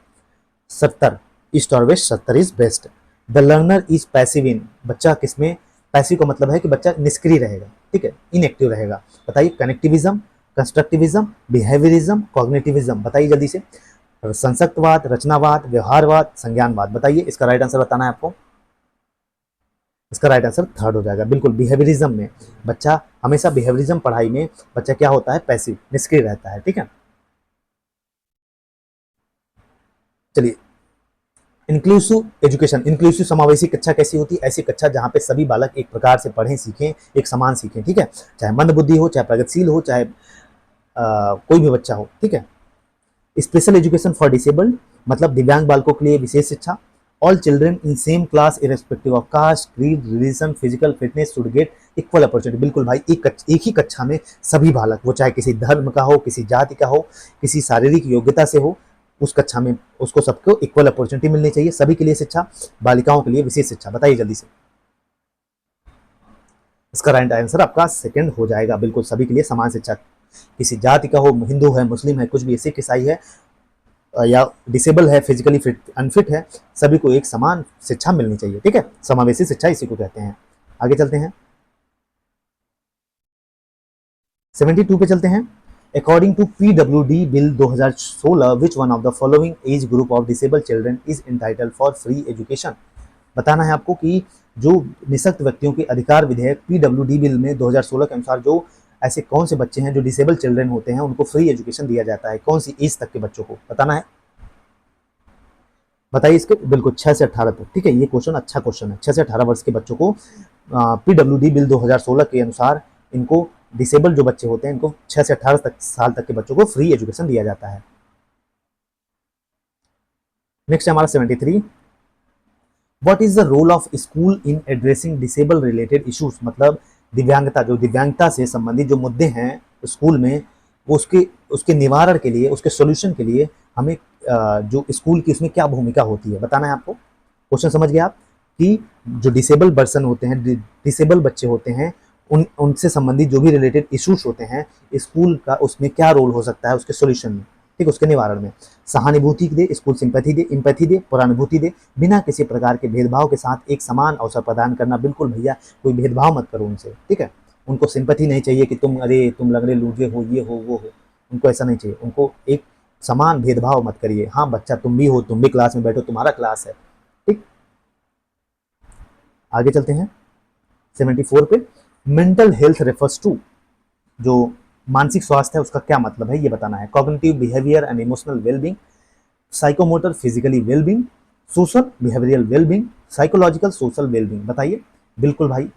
70, ईस्ट और west, 70 is best. The learner is passive in, बच्चा किसमें पैसिव का मतलब है कि बच्चा निष्क्रिय रहेगा, ठीक है, इनएक्टिव रहेगा। बताइए, कनेक्टिविज्म, कंस्ट्रक्टिविज्म, बिहेवियरिज्म, कॉग्निटिविज्म। बताइए जल्दी से। संसक्तवाद, रचनावाद, व्यवहारवाद, संज्ञानवाद। बताइए, इसका राइट आंसर बताना है आपको। इसका राइट आंसर थर्ड हो जाएगा, बिल्कुल। बिहेवियरिज्म में बच्चा हमेशा, बिहेवियरिज्म पढ़ाई में बच्चा क्या होता है? पैसिव, निष्क्रिय रहता है, ठीक है। चलिए, इंक्लूसिव एजुकेशन, इंक्लूसिव समावेशी कक्षा कैसी होती है? ऐसी कक्षा जहाँ पे सभी बालक एक प्रकार से पढ़ें सीखें, एक समान सीखें, ठीक है, चाहे मंद बुद्धि हो, चाहे प्रगतिशील हो, चाहे कोई भी बच्चा हो, ठीक है। स्पेशल एजुकेशन फॉर डिसेबल्ड, मतलब दिव्यांग बालकों के लिए विशेष शिक्षा। All children in same class irrespective of caste, creed, religion, physical fitness should get equal opportunity. बिल्कुल भाई, एक ही कक्षा में सभी बालक, वो चाहे किसी धर्म का हो, किसी जाति का हो, किसी शारीरिक योग्यता से हो, उस कक्षा में उसको सबको इक्वल अपॉर्चुनिटी मिलनी चाहिए। सभी के लिए शिक्षा, बालिकाओं के लिए विशेष शिक्षा। बताइए जल्दी से। इसका राइट आंसर आपका सेकंड हो जाएगा, बिल्कुल, सभी के लिए समान शिक्षा, किसी जाति का हो, हिंदू है, मुस्लिम है, कुछ भी, सिख ईसाई है, या डिसेबल है, फिजिकली फिट अनफिट है, सभी को एक समान शिक्षा मिलनी चाहिए, ठीक है। समावेशी शिक्षा इसी को कहते हैं। आगे चलते हैं, 72 पे चलते हैं। According to PWD bill 2016, which one of the following age group of disable children is entitled for free education. बताना है आपको कि जो निःशक्त व्यक्तियों के अधिकार विधेयक पीडब्ल्यूडी बिल में 2016 के अनुसार जो ऐसे कौन से बच्चे हैं जो डिसेबल चिल्ड्रन होते हैं, उनको फ्री एजुकेशन दिया जाता है, कौन सी एज तक के बच्चों को, बताना है। बताइए इसके बिल्कुल 6 से 18 तक, ठीक है। ये क्वेश्चन अच्छा क्वेश्चन है। 6 से 18 वर्ष के बच्चों को पीडब्ल्यूडी बिल 2016 के अनुसार इनको डिसेबल जो बच्चे होते हैं इनको 6 से 18 साल तक के बच्चों को फ्री एजुकेशन दिया जाता है। नेक्स्ट है हमारा 73, what is the role of school in addressing disable related issues, मतलब दिव्यांगता से संबंधित जो मुद्दे हैं स्कूल में, वो उसके उसके निवारण के लिए, उसके सॉल्यूशन के लिए हमें जो स्कूल की इसमें क्या भूमिका होती है बताना है आपको। क्वेश्चन समझ गए आप कि जो डिसेबल पर्सन होते हैं, डिसेबल बच्चे होते हैं, उनसे संबंधित जो भी रिलेटेड इश्यूज होते हैं स्कूल का उसमें क्या रोल हो सकता है उसके सॉल्यूशन में, ठीक, उसके निवारण में। सहानुभूति दे, स्कूल सिंपैथी दे, एम्पैथी दे, परानुभूति दे, बिना किसी प्रकार के भेदभाव के साथ एक समान अवसर प्रदान करना। बिल्कुल भैया कोई भेदभाव मत करो उनसे, ठीक है। उनको सिंपैथी नहीं चाहिए कि तुम लंगड़े लूजे हो, ये हो वो हो, उनको ऐसा नहीं चाहिए। उनको एक समान भेदभाव मत करिए। हाँ बच्चा तुम भी हो, तुम भी क्लास में बैठो, तुम्हारा क्लास है, ठीक। आगे चलते हैं 74 पे, मेंटल हेल्थ रेफर्स टू, जो मानसिक स्वास्थ्य है उसका क्या मतलब है ये बताना है। Cognitive behaviour and emotional wellbeing, psychomotor physically wellbeing, social behavioural wellbeing, psychological social wellbeing. बताइए। बिल्कुल भाई,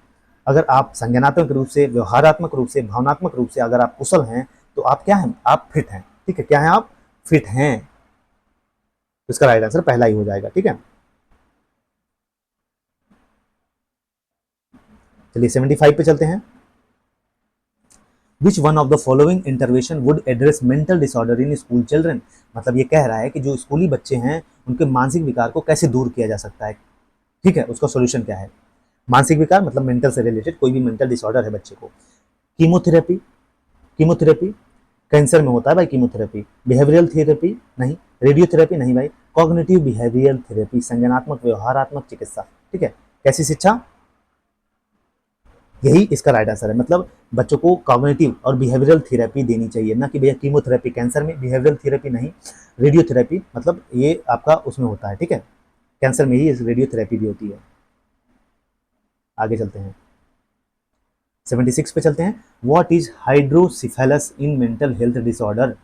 अगर आप संज्ञानात्मक रूप से, व्यवहारात्मक रूप से, भावनात्मक रूप से अगर आप कुशल हैं तो आप क्या हैं, आप फिट हैं, ठीक है। क्या है, आप फिट हैं। तो इसका राइट आंसर पहला ही हो जाएगा, ठीक है। चलिए 75 पे चलते हैं। विच one of the following intervention would address mental disorder in school children, मतलब ये कह रहा है कि जो स्कूली बच्चे हैं उनके मानसिक विकार को कैसे दूर किया जा सकता है, ठीक है, उसका सॉल्यूशन क्या है। मानसिक विकार मतलब मेंटल से रिलेटेड कोई भी मेंटल डिसऑर्डर है बच्चे को। कीमोथेरेपी, कीमोथेरेपी कैंसर में होता है भाई कीमोथेरेपी। बिहेवियरल थेरेपी नहीं, रेडियोथेरेपी नहीं भाई, कॉग्निटिव बिहेवियरल थेरेपी, संज्ञानात्मक व्यवहारात्मक चिकित्सा, ठीक है। कैसी शिक्षा, यही इसका राइट आंसर है। मतलब बच्चों को कॉग्निटिव और बिहेवियरल थेरेपी देनी चाहिए, ना कि भैया कीमोथेरेपी कैंसर में, बिहेवियरल थेरेपी नहीं, रेडियोथेरेपी मतलब ये आपका उसमें होता है, ठीक है, कैंसर में ही रेडियोथेरेपी भी होती है। आगे चलते हैं 76 पे चलते हैं। What is hydrocephalus in mental health disorder,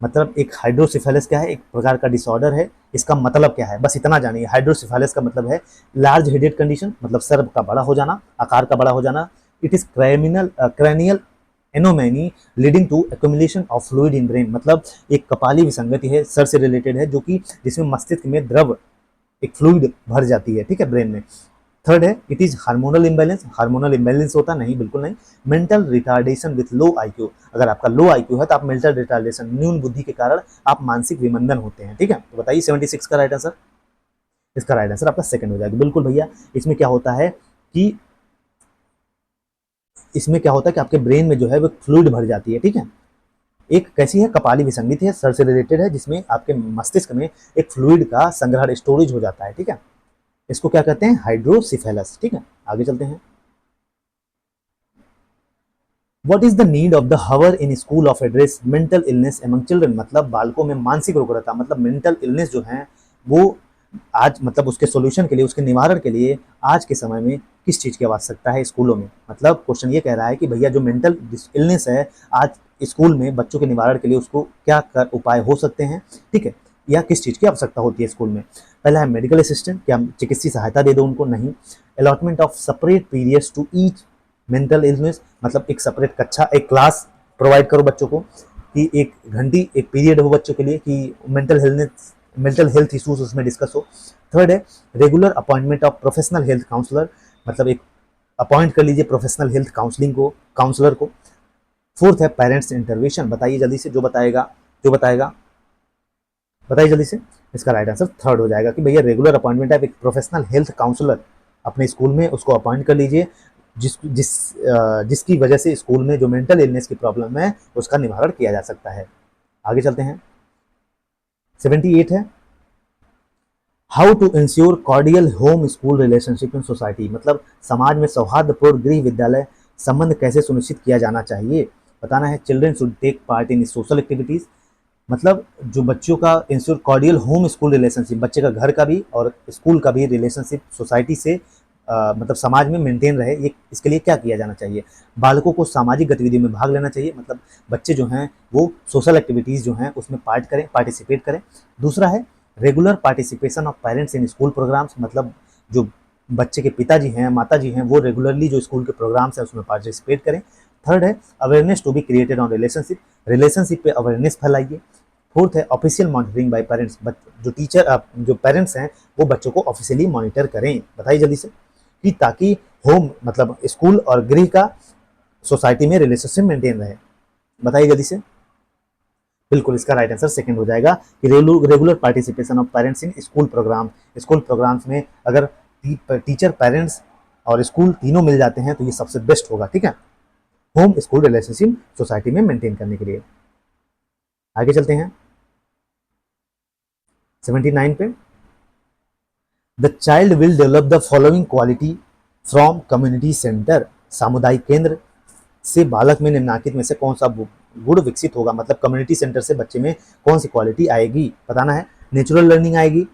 मतलब एक हाइड्रोसिफेलस क्या है, एक प्रकार का डिसऑर्डर है, इसका मतलब क्या है बस इतना जानिए। हाइड्रोसिफेलस का मतलब है लार्ज हेडेड कंडीशन, मतलब सर का बड़ा हो जाना, आकार का बड़ा हो जाना। It is cranial anomaly leading to accumulation of fluid in brain, मतलब एक कपाली विसंगति है, सर से रिलेटेड है, जो कि जिसमें मस्तिष्क में द्रव एक फ्लूइड भर जाती है, ठीक है, ब्रेन में। थर्ड है it is hormonal imbalance, hormonal imbalance होता नहीं, बिल्कुल नहीं। Mental retardation with low IQ, अगर आपका लो आईक्यू है तो आप मेंटल रिटार्डेशन, न्यून बुद्धि के कारण आप मानसिक विमंदन होते हैं, ठीक है। तो बताइए 76 का राइट आंसर, इसका राइट आंसर आपका सेकंड हो जाएगा। बिल्कुल भैया, इसमें क्या होता है कि आपके ब्रेन में जो है वो फ्लूइड भर जाती है, ठीक है। एक कैसी है, कपाली विसंगति है, सर से रिलेटेड है, जिसमें आपके मस्तिष्क में एक फ्लूइड का संग्रहण, स्टोरेज हो जाता है, ठीक है। इसको क्या कहते हैं, हाइड्रोसिफेलस, ठीक है। आगे चलते हैं। What is the need of the hour in school of address mental illness among children, मतलब बालकों में मानसिक रुग्णता, मतलब मेंटल इलनेस जो है वो आज, मतलब उसके सॉल्यूशन के लिए, उसके निवारण के लिए आज के समय में किस चीज की आवश्यकता है स्कूलों में। मतलब क्वेश्चन ये कह रहा है कि भैया जो मेंटल इलनेस है आज स्कूल में बच्चों के निवारण के लिए उसको क्या उपाय हो सकते हैं, ठीक है, या किस चीज की आवश्यकता होती है स्कूल में। पहला है मेडिकल असिस्टेंट, क्या चिकित्सीय सहायता दे दो उनको, नहीं। Allotment of separate periods to each mental illness, मतलब एक सेपरेट कक्षा, एक क्लास प्रोवाइड करो बच्चों को कि एक घंटी एक पीरियड हो बच्चों के लिए कि मेंटल हेल्थ इश्यूज उसमें डिस्कस हो। थर्ड है regular appointment of professional health counsellor, मतलब एक अपॉइंट कर लीजिए प्रोफेशनल हेल्थ काउंसलिंग को, काउंसलर को। फोर्थ है पेरेंट्स इंटरवेंशन, बताइए जल्दी से, जो बताएगा बताइए जल्दी से। इसका राइट आंसर थर्ड हो जाएगा कि भैया रेगुलर अपॉइंटमेंट है, एक प्रोफेशनल हेल्थ काउंसलर अपने स्कूल में उसको अपॉइंट कर लीजिए, जिसकी वजह से स्कूल में जो मेंटल इलनेस की प्रॉब्लम है उसका निवारण किया जा सकता है। आगे चलते हैं 78 है how to ensure cordial home school relationship in society, मतलब समाज में सौहार्दपूर्ण गृह विद्यालय संबंध कैसे सुनिश्चित किया जाना चाहिए बताना है। Children should take part in social activities, मतलब जो बच्चों का ensure cordial home school relationship, बच्चे का घर का भी और स्कूल का भी रिलेशनशिप सोसाइटी से मतलब समाज में मेंटेन रहे, ये इसके लिए क्या किया जाना चाहिए। बालकों को सामाजिक गतिविधियों में भाग लेना चाहिए, मतलब बच्चे जो हैं वो सोशल एक्टिविटीज़ जो हैं उसमें पार्टिसिपेट करें। दूसरा है regular participation of parents in school programmes, मतलब जो बच्चे के पिताजी हैं, माताजी हैं, वो रेगुलरली जो स्कूल के प्रोग्राम्स हैं उसमें पार्टिसिपेट करें। थर्ड है awareness to be created on relationship, relationship पे अवेयरनेस फैलाइए। फोर्थ है ऑफिशियल मॉनिटरिंग बाय पेरेंट्स, जो टीचर जो पेरेंट्स हैं वो बच्चों को ऑफिशियली मॉनिटर करें। बताइए जल्दी से, कि ताकि होम मतलब स्कूल और गृह का सोसाइटी में रिलेशनशिप मेंटेन रहे। बताइए जल्दी से। बिल्कुल इसका राइट आंसर सेकंड हो जाएगा कि regular participation of parents in school programme. School programmes में अगर टीचर, पेरेंट्स और स्कूल तीनों मिल जाते हैं तो ये सबसे बेस्ट होगा। ठीक है, होम स्कूल रिलेशनशिप सोसाइटी में मेंटेन करने के लिए। आगे चलते हैं 79 पे। The child will develop the following quality from community centre, सामुदायिक केंद्र से बालक में निम्नलिखित में से कौन सा गुण विकसित होगा। मतलब कम्युनिटी सेंटर से बच्चे में कौन सी क्वालिटी आएगी, बताना है। नेचुरल लर्निंग आएगी,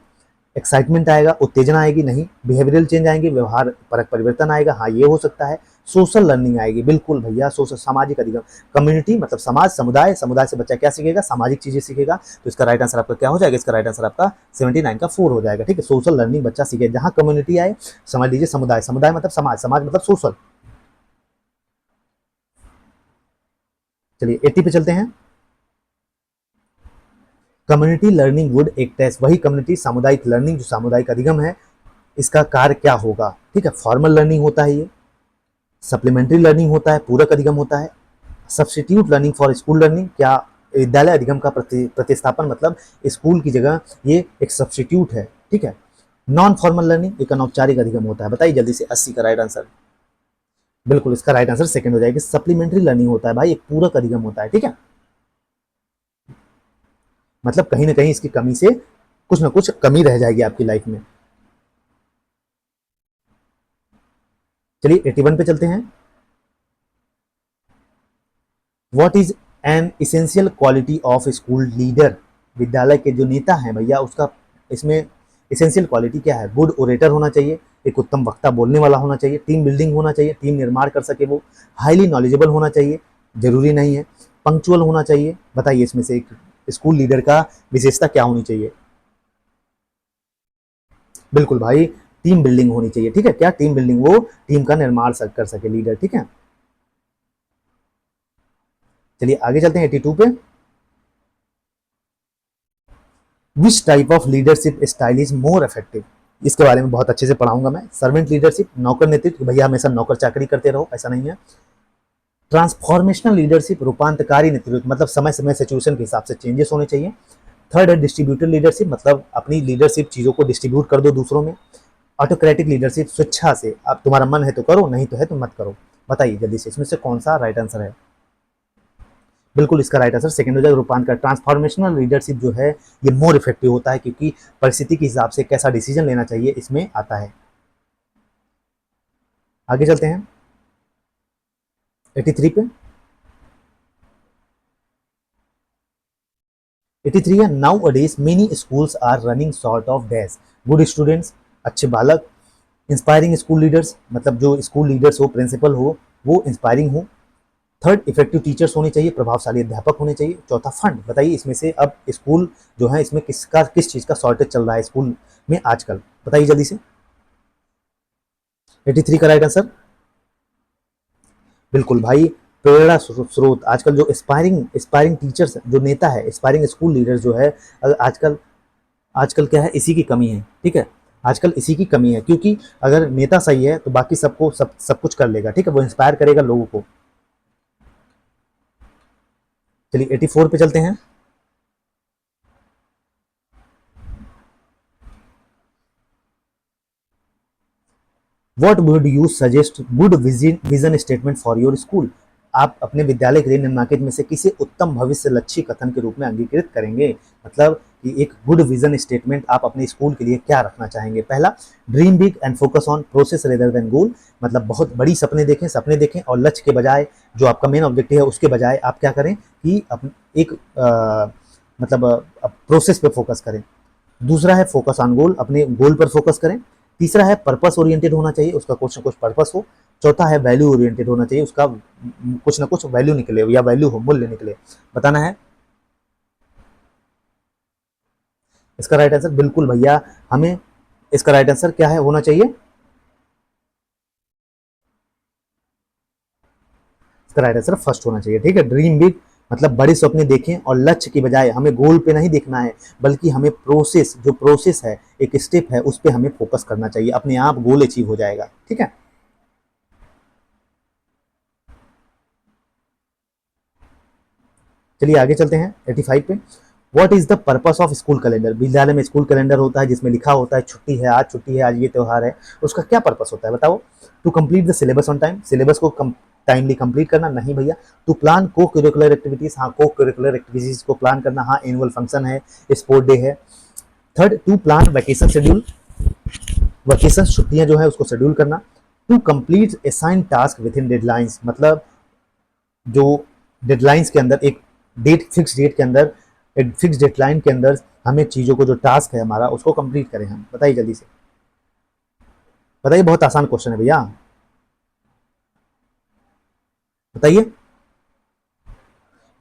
एक्साइटमेंट आएगा, उत्तेजना आएगी, नहीं। बिहेवियरल चेंज आएंगे, व्यवहार परक परिवर्तन आएगा, हाँ ये हो सकता है। सोशल लर्निंग आएगी, बिल्कुल भैया, सोशल सामाजिक अधिगम। कम्युनिटी मतलब समाज, समुदाय, समुदाय से बच्चा क्या सीखेगा, सामाजिक चीजें सीखेगा। तो इसका राइट आंसर आपका क्या हो जाएगा, इसका राइट आंसर आपका 79 का 4 हो जाएगा। ठीक है, सोशल लर्निंग बच्चा सीखे, जहां कम्युनिटी आए, समझ लीजिए समुदाय, समुदाय मतलब समाज, समाज मतलब सोशल। चलिए 80 पे चलते हैं। Community learning would act as, वही कम्युनिटी सामुदायिक लर्निंग जो सामुदायिक अधिगम है, इसका कार्य क्या होगा। ठीक है, फॉर्मल लर्निंग होता है ये, सप्लीमेंट्री लर्निंग होता है, पूरक अधिगम होता है, substitute learning for school learning, क्या विद्यालय अधिगम का प्रतिस्थापन, मतलब स्कूल की जगह ये एक सब्स्टिट्यूट है। ठीक है, नॉन फॉर्मल लर्निंग एक अनौपचारिक अधिगम होता है। बताइए जल्दी से 80 का राइट आंसर। बिल्कुल इसका राइट आंसर सेकंड हो जाएगा, सप्लीमेंट्री लर्निंग होता है भाई, एक पूरक अधिगम होता है। ठीक है, मतलब कहीं ना कहीं इसकी कमी से कुछ ना कुछ कमी रह जाएगी आपकी लाइफ में। चलिए 81 पे चलते हैं। What is an essential quality of school leader, विद्यालय के जो नेता हैं भैया उसका इसमें इसेंशियल क्वालिटी क्या है। गुड ओरेटर होना चाहिए, एक उत्तम वक्ता बोलने वाला होना चाहिए, टीम बिल्डिंग होना चाहिए, टीम निर्माण कर सके वो, हाईली नॉलेजेबल होना चाहिए, जरूरी नहीं है, पंक्चुअल होना चाहिए। बताइए इसमें से एक स्कूल लीडर का विशेषता क्या होनी चाहिए। बिल्कुल भाई, टीम बिल्डिंग होनी चाहिए। ठीक है, क्या टीम बिल्डिंग, वो टीम का निर्माण कर सके लीडर। ठीक है, चलिए आगे चलते हैं 82 पे। Which type of leadership style is more effective, इसके बारे में बहुत अच्छे से पढ़ाऊंगा मैं। सर्वेंट लीडरशिप, नौकर नेतृत्व, भैया हमेशा नौकर चाकरी करते रहो, ऐसा नहीं है। ट्रांसफॉर्मेशनल लीडरशिप, रूपांतकारी नेतृत्व, मतलब समय समय सिचुएशन के हिसाब से चेंजेस होने चाहिए। थर्ड है डिस्ट्रीब्यूटर लीडरशिप, मतलब अपनी लीडरशिप चीजों को डिस्ट्रीब्यूट कर दो दूसरों में। ऑटोक्रेटिक लीडरशिप, स्वेच्छा से, अब तुम्हारा मन है तो करो, नहीं तो है तो मत करो। बताइए जल्दी से इसमें से कौन सा राइट आंसर है। बिल्कुल इसका राइट आंसर सेकंड हो जाएगा, रूपांतर। ट्रांसफॉर्मेशनल लीडरशिप जो है ये मोर इफेक्टिव होता है, क्योंकि परिस्थिति के हिसाब से कैसा डिसीजन लेना चाहिए इसमें आता है। आगे चलते हैं 83 पे। 83 है, nowadays many schools are running sort of dash, good students, अच्छे बालक, इंस्पायरिंग स्कूल लीडर्स, मतलब जो स्कूल लीडर्स हो, प्रिंसिपल हो, वो इंस्पायरिंग हो। थर्ड इफेक्टिव टीचर्स होने चाहिए, प्रभावशाली अध्यापक होने चाहिए। चौथा फंड, बताइए इसमें से अब स्कूल जो है इसमें किस चीज का शॉर्टेज चल रहा है स्कूल में आजकल। बताइए जल्दी से। 83 का राइट आंसर, बिल्कुल भाई, प्रेरणा स्रोत। आजकल जो एस्पायरिंग टीचर्स जो नेता है, एस्पायरिंग स्कूल लीडर्स जो है, आजकल आजकल क्या है, इसी की कमी है। ठीक है, आजकल इसी की कमी है, क्योंकि अगर नेता सही है तो बाकी सबको सब कुछ कर लेगा। ठीक है, वो इंस्पायर करेगा लोगों को। चलिए 84 पे चलते हैं। What would you suggest good vision statement for your school, आप अपने विद्यालय के लिए निम्नलिखित में से किसे उत्तम भविष्य लक्ष्य कथन के रूप में अंगीकृत करेंगे। मतलब कि एक गुड विजन स्टेटमेंट आप अपने स्कूल के लिए क्या रखना चाहेंगे। पहला, dream big and focus on process rather than goal, मतलब बहुत बड़ी सपने देखें और लक्ष्य के बजाय, जो आपका मेन ऑब्जेक्टिव है उसके बजाय आप क्या करें कि एक मतलब प्रोसेस पे फोकस करें। दूसरा है फोकस ऑन गोल, अपने गोल पर फोकस करें। तीसरा है पर्पस ओरिएंटेड होना चाहिए, उसका कुछ ना कुछ पर्पस हो। चौथा है वैल्यू ओरिएंटेड होना चाहिए, उसका कुछ ना कुछ वैल्यू निकले या वैल्यू हो, मूल्य निकले, बताना है। इसका राइट आंसर बिल्कुल भैया, हमें इसका राइट आंसर क्या है होना चाहिए, इसका राइट आंसर फर्स्ट होना चाहिए। ठीक है, ड्रीम बिग मतलब बड़े सपने देखें और लक्ष्य की बजाय हमें गोल पे नहीं देखना है, बल्कि हमें प्रोसेस, जो प्रोसेस है, एक स्टेप है, उस पर हमें फोकस करना चाहिए, अपने आप गोल अचीव हो जाएगा। ठीक है, चलिए आगे चलते हैं 85 पे। What is the purpose of school calendar? विद्यालय में स्कूल कैलेंडर होता है जिसमें लिखा होता है छुट्टी है, आज छुट्टी है, आज ये त्यौहार है, उसका क्या पर्पस होता है बताओ? To complete the syllabus on time, syllabus को टाइमली कंप्लीट करना, नहीं भैया। To plan co curricular activities, हाँ को करिकुलर एक्टिविटीज को प्लान करना, हाँ एनुअल फंक्शन है, स्पोर्ट डे है। Third, to plan vacation schedule, vacation छुट्टियां जो है उसको शेड्यूल करना। To complete assign task within deadlines, मतलब जो डेडलाइंस के अंदर, एक डेट फिक्स डेट के अंदर, एक फिक्स डेडलाइन के अंदर हमें चीज़ों को, जो टास्क है हमारा, उसको कंप्लीट करें हम। बताइए जल्दी से, बताइए, बहुत आसान क्वेश्चन है भैया, बताइए।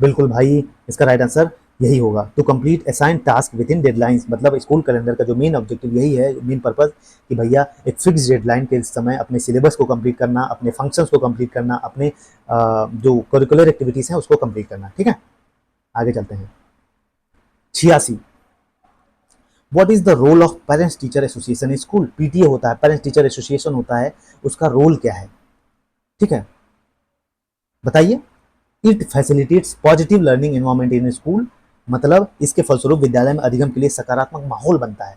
बिल्कुल भाई, इसका राइट आंसर यही होगा, to complete assign task within deadlines, मतलब स्कूल कैलेंडर का जो मेन ऑब्जेक्टिव यही है, मेन पर्पज, कि भैया एक फिक्स डेडलाइन के समय अपने सिलेबस को कंप्लीट करना, अपने फंक्शंस को कंप्लीट करना, अपने जो करिकुलर एक्टिविटीज हैं उसको कंप्लीट करना। ठीक है, आगे चलते हैं 86। What is the role of parents teacher association in school? PTA होता है, पेरेंट्स टीचर एसोसिएशन होता है, उसका रोल क्या है? ठीक है, बताइए। It facilitates positive learning environment in school, मतलब इसके फलस्वरूप विद्यालय में अधिगम के लिए सकारात्मक माहौल बनता है।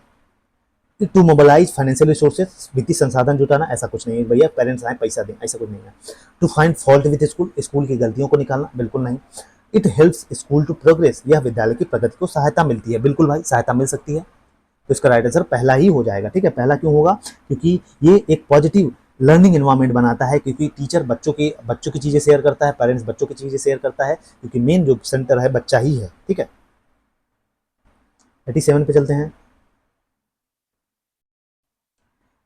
टू मोबिलाइज फाइनेंशियल रिसोर्सेज, वित्तीय संसाधन जुटाना, ऐसा कुछ नहीं है भैया पेरेंट्स आए पैसा दें, ऐसा कुछ नहीं है। To find fault with school, school की गलतियों को निकालना, बिल्कुल नहीं। It helps school to progress, यह विद्यालय की प्रगति को सहायता मिलती है, बिल्कुल भाई सहायता मिल सकती है। तो इसका राइट आंसर पहला ही हो जाएगा। ठीक है, पहला क्यों होगा? क्योंकि ये एक पॉजिटिव लर्निंग एनवायरनमेंट बनाता है, क्योंकि टीचर बच्चों की चीजें शेयर करता है, पेरेंट्स बच्चों की चीजें शेयर करता है, क्योंकि मेन जो सेंटर है बच्चा ही है। ठीक है, 87 पे चलते हैं।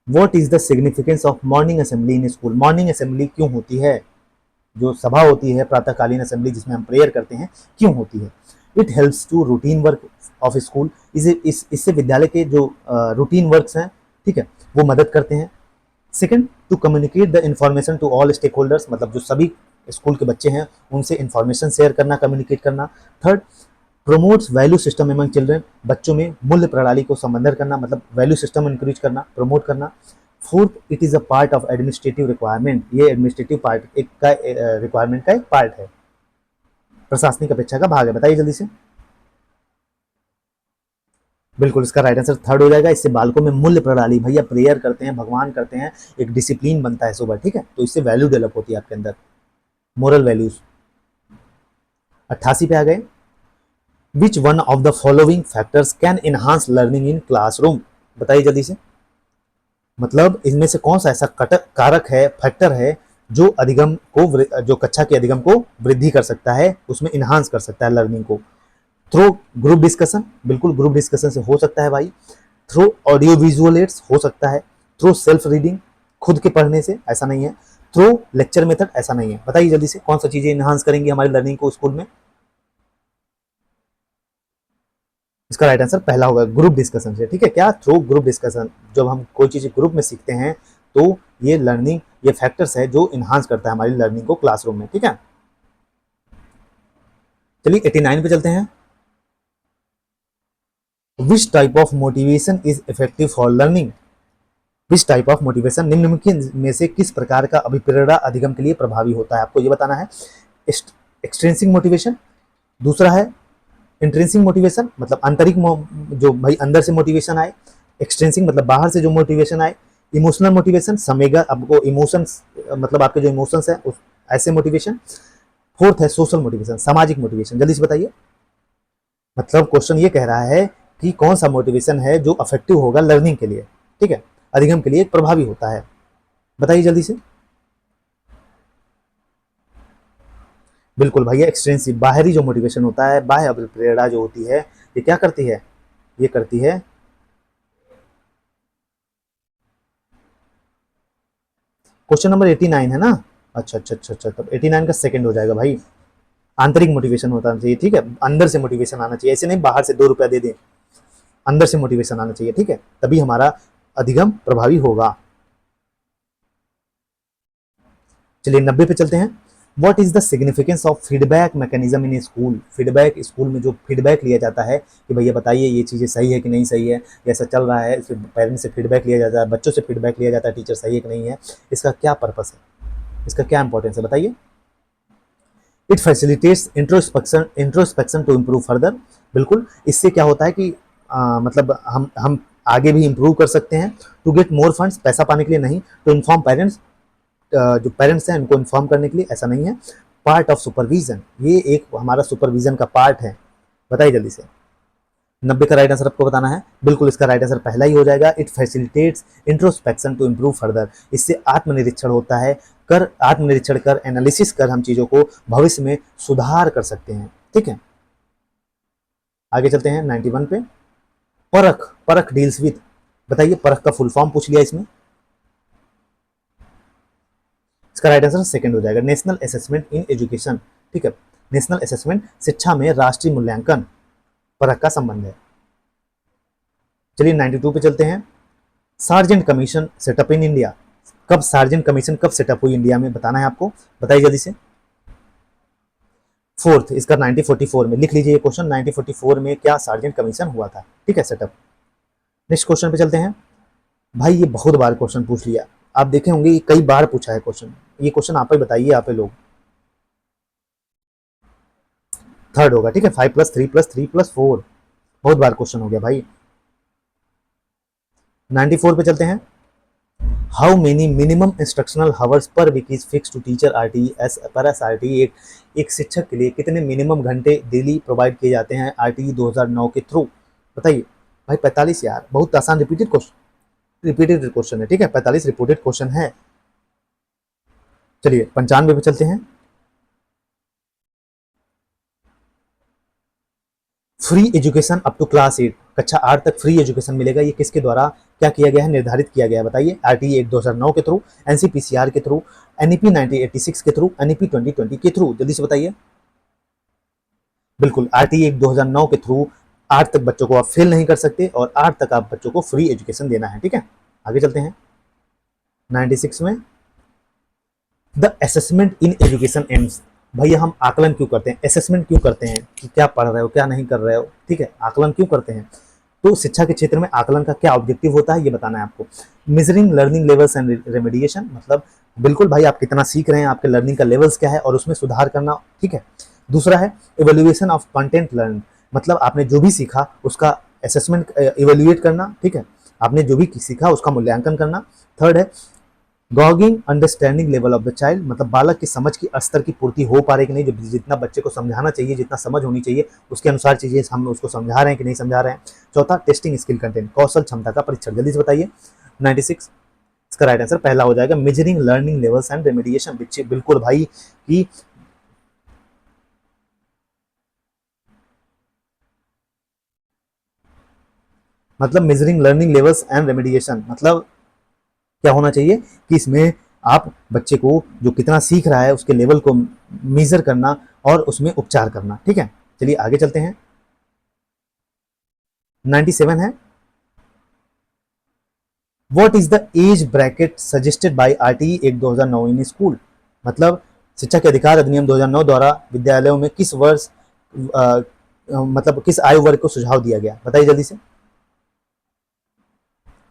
What is the significance of morning assembly in school? Morning assembly क्यों होती है? जो सभा होती है, प्रातःकालीन असेंबली जिसमें हम प्रेयर करते हैं, क्यों होती है? It helps to routine work of school, इससे विद्यालय के जो रूटीन वर्क्स हैं, ठीक है, वो मदद करते हैं। Second, to communicate the information to all stakeholders, मतलब जो सभी स्कूल के बच्चे हैं उनसे इंफॉर्मेशन शेयर करना, कम्युनिकेट करना। Third, promotes value system among children, बच्चों में मूल्य प्रणाली को संवर्धन करना, मतलब वैल्यू सिस्टम इंक्रीज करना, प्रमोट करना। Fourth, it is a part of administrative requirement, ये एडमिनिस्ट्रेटिव पार्ट एक का रिक्वायरमेंट का एक पार्ट है, प्रशासनिक अपेक्षा का भाग है। बताइए जल्दी से। बिल्कुल, इसका राइट आंसर थर्ड हो जाएगा। इससे बालकों में मूल्य प्रणाली, भैया प्रेयर करते हैं, भगवान करते हैं, एक डिसिप्लिन बनता है सुबह। ठीक है, तो इससे वैल्यू डेवलप होती है आपके अंदर, मोरल वैल्यूज। 88 पे आ गए। विच one of the following factors can enhance learning in classroom? बताइए जल्दी से, मतलब इनमें से कौन सा ऐसा कारक है, फैक्टर है, जो अधिगम को, जो कक्षा के अधिगम को वृद्धि कर सकता है, उसमें इनहांस कर सकता है लर्निंग को? थ्रू ग्रुप डिस्कशन, बिल्कुल ग्रुप डिस्कशन से हो सकता है भाई। थ्रू ऑडियो विजुअल एड्स हो सकता है। थ्रू सेल्फ रीडिंग, खुद के पढ़ने से, ऐसा नहीं है। थ्रू लेक्चर मेथड, ऐसा नहीं है। बताइए जल्दी से, कौन सा चीजें इनहांस करेंगी हमारी लर्निंग को स्कूल में? इसका राइट आंसर पहला होगा, ग्रुप डिस्कशन से। ठीक है, क्या? थ्रू ग्रुप डिस्कशन, जब हम कोई चीज ग्रुप में सीखते हैं तो ये लर्निंग, ये फैक्टर्स है जो इनहांस करता है हमारी लर्निंग को क्लासरूम में। ठीक है, चलिए 89 पे चलते हैं। Which type of motivation is effective for learning? Which type of motivation, निम्नलिखित में से किस प्रकार का अभिप्रेरणा अधिगम के लिए प्रभावी होता है? आपको ये बताना है। एक्सट्रिंसिक मोटिवेशन, दूसरा है इंट्रिंसिक मोटिवेशन, मतलब आंतरिक जो भाई अंदर से मोटिवेशन आए। एक्सट्रिंसिक मतलब बाहर से जो मोटिवेशन आए। इमोशनल मोटिवेशन, समेगा आपको इमोशंस, मतलब आपके जो इमोशंस है उस ऐसे मोटिवेशन। फोर्थ है सोशल मोटिवेशन, सामाजिक मोटिवेशन। जल्दी से बताइए, मतलब क्वेश्चन ये कह रहा है कि कौन सा मोटिवेशन है जो अफेक्टिव होगा लर्निंग के लिए, ठीक है, अधिगम के लिए प्रभावी होता है। बताइए जल्दी से। बिल्कुल भैया, एक्सट्रिंसिक, बाहरी जो मोटिवेशन होता है, बाह्य अभिप्रेरणा जो होती है, ये क्या करती है? ये करती है, क्वेश्चन नंबर 89 है ना? अच्छा अच्छा अच्छा अच्छा, तब 89 का सेकंड हो जाएगा भाई। आंतरिक मोटिवेशन होता चाहिए, ठीक है, अंदर से मोटिवेशन आना चाहिए, ऐसे नहीं बाहर से 2 रुपया दे दें, अंदर से मोटिवेशन आना चाहिए, ठीक है, तभी हमारा अधिगम प्रभावी होगा। चलिए 90 पे चलते हैं। What is the significance of feedback mechanism in school. Feedback, school में जो फीडबैक लिया जाता है कि भैया बताइए ये चीज़ें सही है कि नहीं सही है, ऐसा चल रहा है, फिर पेरेंट्स से फीडबैक लिया जाता है, बच्चों से फीडबैक लिया जाता है, टीचर सही है कि नहीं है, इसका क्या पर्पस है, इसका क्या इंपॉर्टेंस है, बताइए। It facilitates introspection to improve further. बिल्कुल, इससे क्या होता है कि मतलब हम आगे भी इम्प्रूव कर सकते हैं। टू गेट मोर फंड्स, पैसा पाने के लिए नहीं, टू इन्फॉर्म पेरेंट्स, जो पेरेंट्स हैं उनको इन्फॉर्म करने के लिए, ऐसा नहीं है। पार्ट ऑफ सुपरविजन, ये एक हमारा सुपरविजन का पार्ट है। बताइए जल्दी से, 90 का राइट आंसर आपको बताना है। बिल्कुल, इसका राइट आंसर पहला ही हो जाएगा। It facilitates introspection to improve further. इससे आत्मनिरीक्षण होता है, आत्मनिरीक्षण कर, एनालिसिस कर हम चीजों को भविष्य में सुधार कर सकते हैं, ठीक है। आगे चलते हैं 91 पे। परख, परख डील्स विथ, बताइए परख का फुल फॉर्म पूछ लिया इसमें। इसका राइट आंसर सेकंड हो जाएगा, नेशनल असेसमेंट इन एजुकेशन, ठीक है। नेशनल असेसमेंट, शिक्षा में राष्ट्रीय मूल्यांकन, परख का संबंध है। चलिए 92 पे चलते हैं। Sergeant commission setup in India, कब सार्जेंट कमीशन कब सेटअप हुई इंडिया में, बताना है आपको, बताइए जल्दी से। फोर्थ, इसका 1944 में, लिख लीजिए ये क्वेश्चन, 1944 में क्या सार्जेंट कमीशन हुआ था, ठीक है, सेटअप। नेक्स्ट क्वेश्चन पे चलते हैं। भाई ये बहुत बार क्वेश्चन पूछ लिया, आप देखे होंगे ये कई बार पूछा है क्वेश्चन, ये क्वेश्चन आप ही बताइए, आप ही लोग। थर्ड होगा, ठीक है, 5+3+3+4, बहुत बार क्वेश्चन हो गया भाई। 94 पे चलते हैं। How many minimum instructional hours per week is fix to teacher RT as per as RT. एक शिक्षक के लिए कितने मिनिमम घंटे डेली प्रोवाइड किए जाते हैं आरटी 2009 के थ्रू, बताइए। भाई 45 यार, बहुत आसान रिपीटेड क्वेश्चन है, ठीक है, 45 रिपोर्टेड क्वेश्चन है। चलिए 95 पे चलते हैं। Free education up to class 8, कक्षा 8 तक फ्री एजुकेशन मिलेगा, ये किसके द्वारा क्या किया गया है, निर्धारित किया गया है, बताइए। आरटीई एक्ट 2009 के थ्रू, एनसीपीसीआर के थ्रू, एनईपी 1986 के थ्रू, एनईपी 2020 के थ्रू, जल्दी से बताइए। बिल्कुल, आरटीई एक्ट 2009 के थ्रू 8 तक बच्चों को आप फेल नहीं कर सकते और 8 तक आप बच्चों को फ्री एजुकेशन देना है, ठीक है। आगे चलते हैं 96 में। The assessment in education AIIMS, भैया हम आकलन क्यों करते हैं, असेसमेंट क्यों करते हैं कि क्या पढ़ रहे हो क्या नहीं कर रहे हो, ठीक है, आकलन क्यों करते हैं, तो शिक्षा के क्षेत्र में आकलन का क्या ऑब्जेक्टिव होता है ये बताना है आपको। Measuring learning levels and remediation, मतलब बिल्कुल भाई आप कितना सीख रहे हैं, आपके लर्निंग का लेवल्स क्या है और उसमें सुधार करना, ठीक है। दूसरा है इवेल्युएशन ऑफ कंटेंट लर्न, मतलब आपने जो भी सीखा उसका असेसमेंट इवेल्युएट करना, ठीक है, आपने जो भी सीखा उसका मूल्यांकन करना। थर्ड है gauging understanding level of the child, मतलब बालक की समझ की स्तर की पूर्ति हो पा रही कि नहीं, जो जितना बच्चे को समझाना चाहिए, जितना समझ होनी चाहिए उसके अनुसार चीजें हम उसको समझा रहे हैं कि नहीं समझा रहे हैं। चौथा टेस्टिंग स्किल कंटेंट, कौशल क्षमता का परीक्षण, जल्दी से बताइए। 96, इसका राइट आंसर पहला हो जाएगा, measuring learning levels and remediation, बिल्कुल भाई की मतलब measuring learning levels and remediation, मतलब क्या होना चाहिए कि इसमें आप बच्चे को जो कितना सीख रहा है उसके लेवल को मेजर करना और उसमें उपचार करना, ठीक है। चलिए आगे चलते हैं 97 है। What is the age bracket suggested by RTE act 2009 in school, मतलब शिक्षा के अधिकार अधिनियम 2009 द्वारा विद्यालयों में किस वर्ष मतलब किस आयु वर्ग को सुझाव दिया गया, बताइए जल्दी से।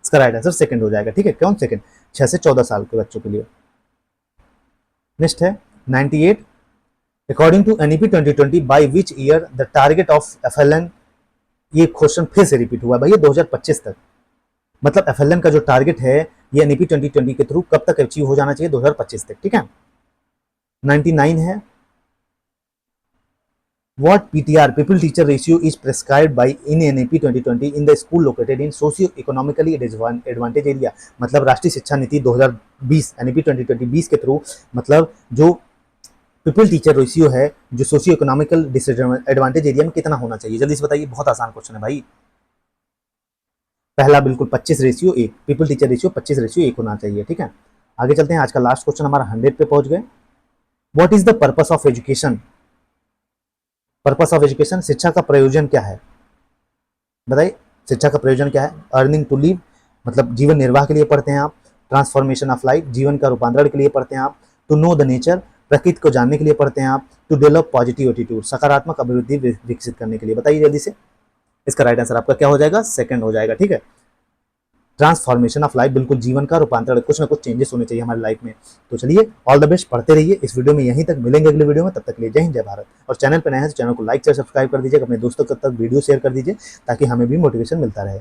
इसका राइट आंसर सेकंड हो जाएगा, ठीक है, कौन सेकंड, 6 से 14 साल के बच्चों के लिए। नेक्स्ट है 98, according to NEP 2020 by which year the target of FLN, ये क्वेश्चन फिर से रिपीट हुआ भैया 2025 तक, मतलब एफएलएन का जो टारगेट है ये एनईपी 2020 के थ्रू कब तक अचीव हो जाना चाहिए, 2025 तक, ठीक है। 99 है। What PTR people teacher ratio is prescribed by in NEP 2020 in the school located in socio-economically advantage area, मतलब राष्ट्रीय शिक्षा नीति 2020 NEP 2020 के थ्रू मतलब जो पीपल टीचर रेशियो है जो सोशियो इकोनॉमिकल डिसएडवांटेज एरिया में कितना होना चाहिए, जल्दी से बताइए, बहुत आसान क्वेश्चन है भाई। पहला बिल्कुल 25:1, पीपल टीचर रेशियो 25:1 होना चाहिए, ठीक है। आगे चलते हैं, आज का लास्ट क्वेश्चन हमारा 100 पे पहुंच गए। What is the purpose of education, purpose of education, शिक्षा का प्रयोजन क्या है, बताइए। शिक्षा का प्रयोजन क्या है? अर्निंग टू लिव, मतलब जीवन निर्वाह के लिए पढ़ते हैं आप। ट्रांसफॉर्मेशन ऑफ लाइफ, जीवन का रूपांतरण के लिए पढ़ते हैं आप। टू नो द नेचर, प्रकृति को जानने के लिए पढ़ते हैं आप। टू डेवलप पॉजिटिव एटीट्यूड, सकारात्मक अभिवृद्धि विकसित करने के लिए। बताइए जल्दी से, इसका राइट आंसर आपका क्या हो जाएगा? सेकंड हो जाएगा, ठीक है। ट्रांसफॉर्मेशन ऑफ लाइफ, बिल्कुल जीवन का रूपांतरण, कुछ ना कुछ चेंजेस होने चाहिए हमारी लाइफ में। तो चलिए, ऑल द बेस्ट, पढ़ते रहिए। इस वीडियो में यहीं तक, मिलेंगे अगले वीडियो में, तब तक के लिए जय हिंद जय भारत। और चैनल पर नए हैं तो चैनल को लाइक शेयर सब्सक्राइब कर दीजिए, अपने दोस्तों तक वीडियो शेयर कर दीजिए ताकि हमें भी मोटिवेशन मिलता रहे।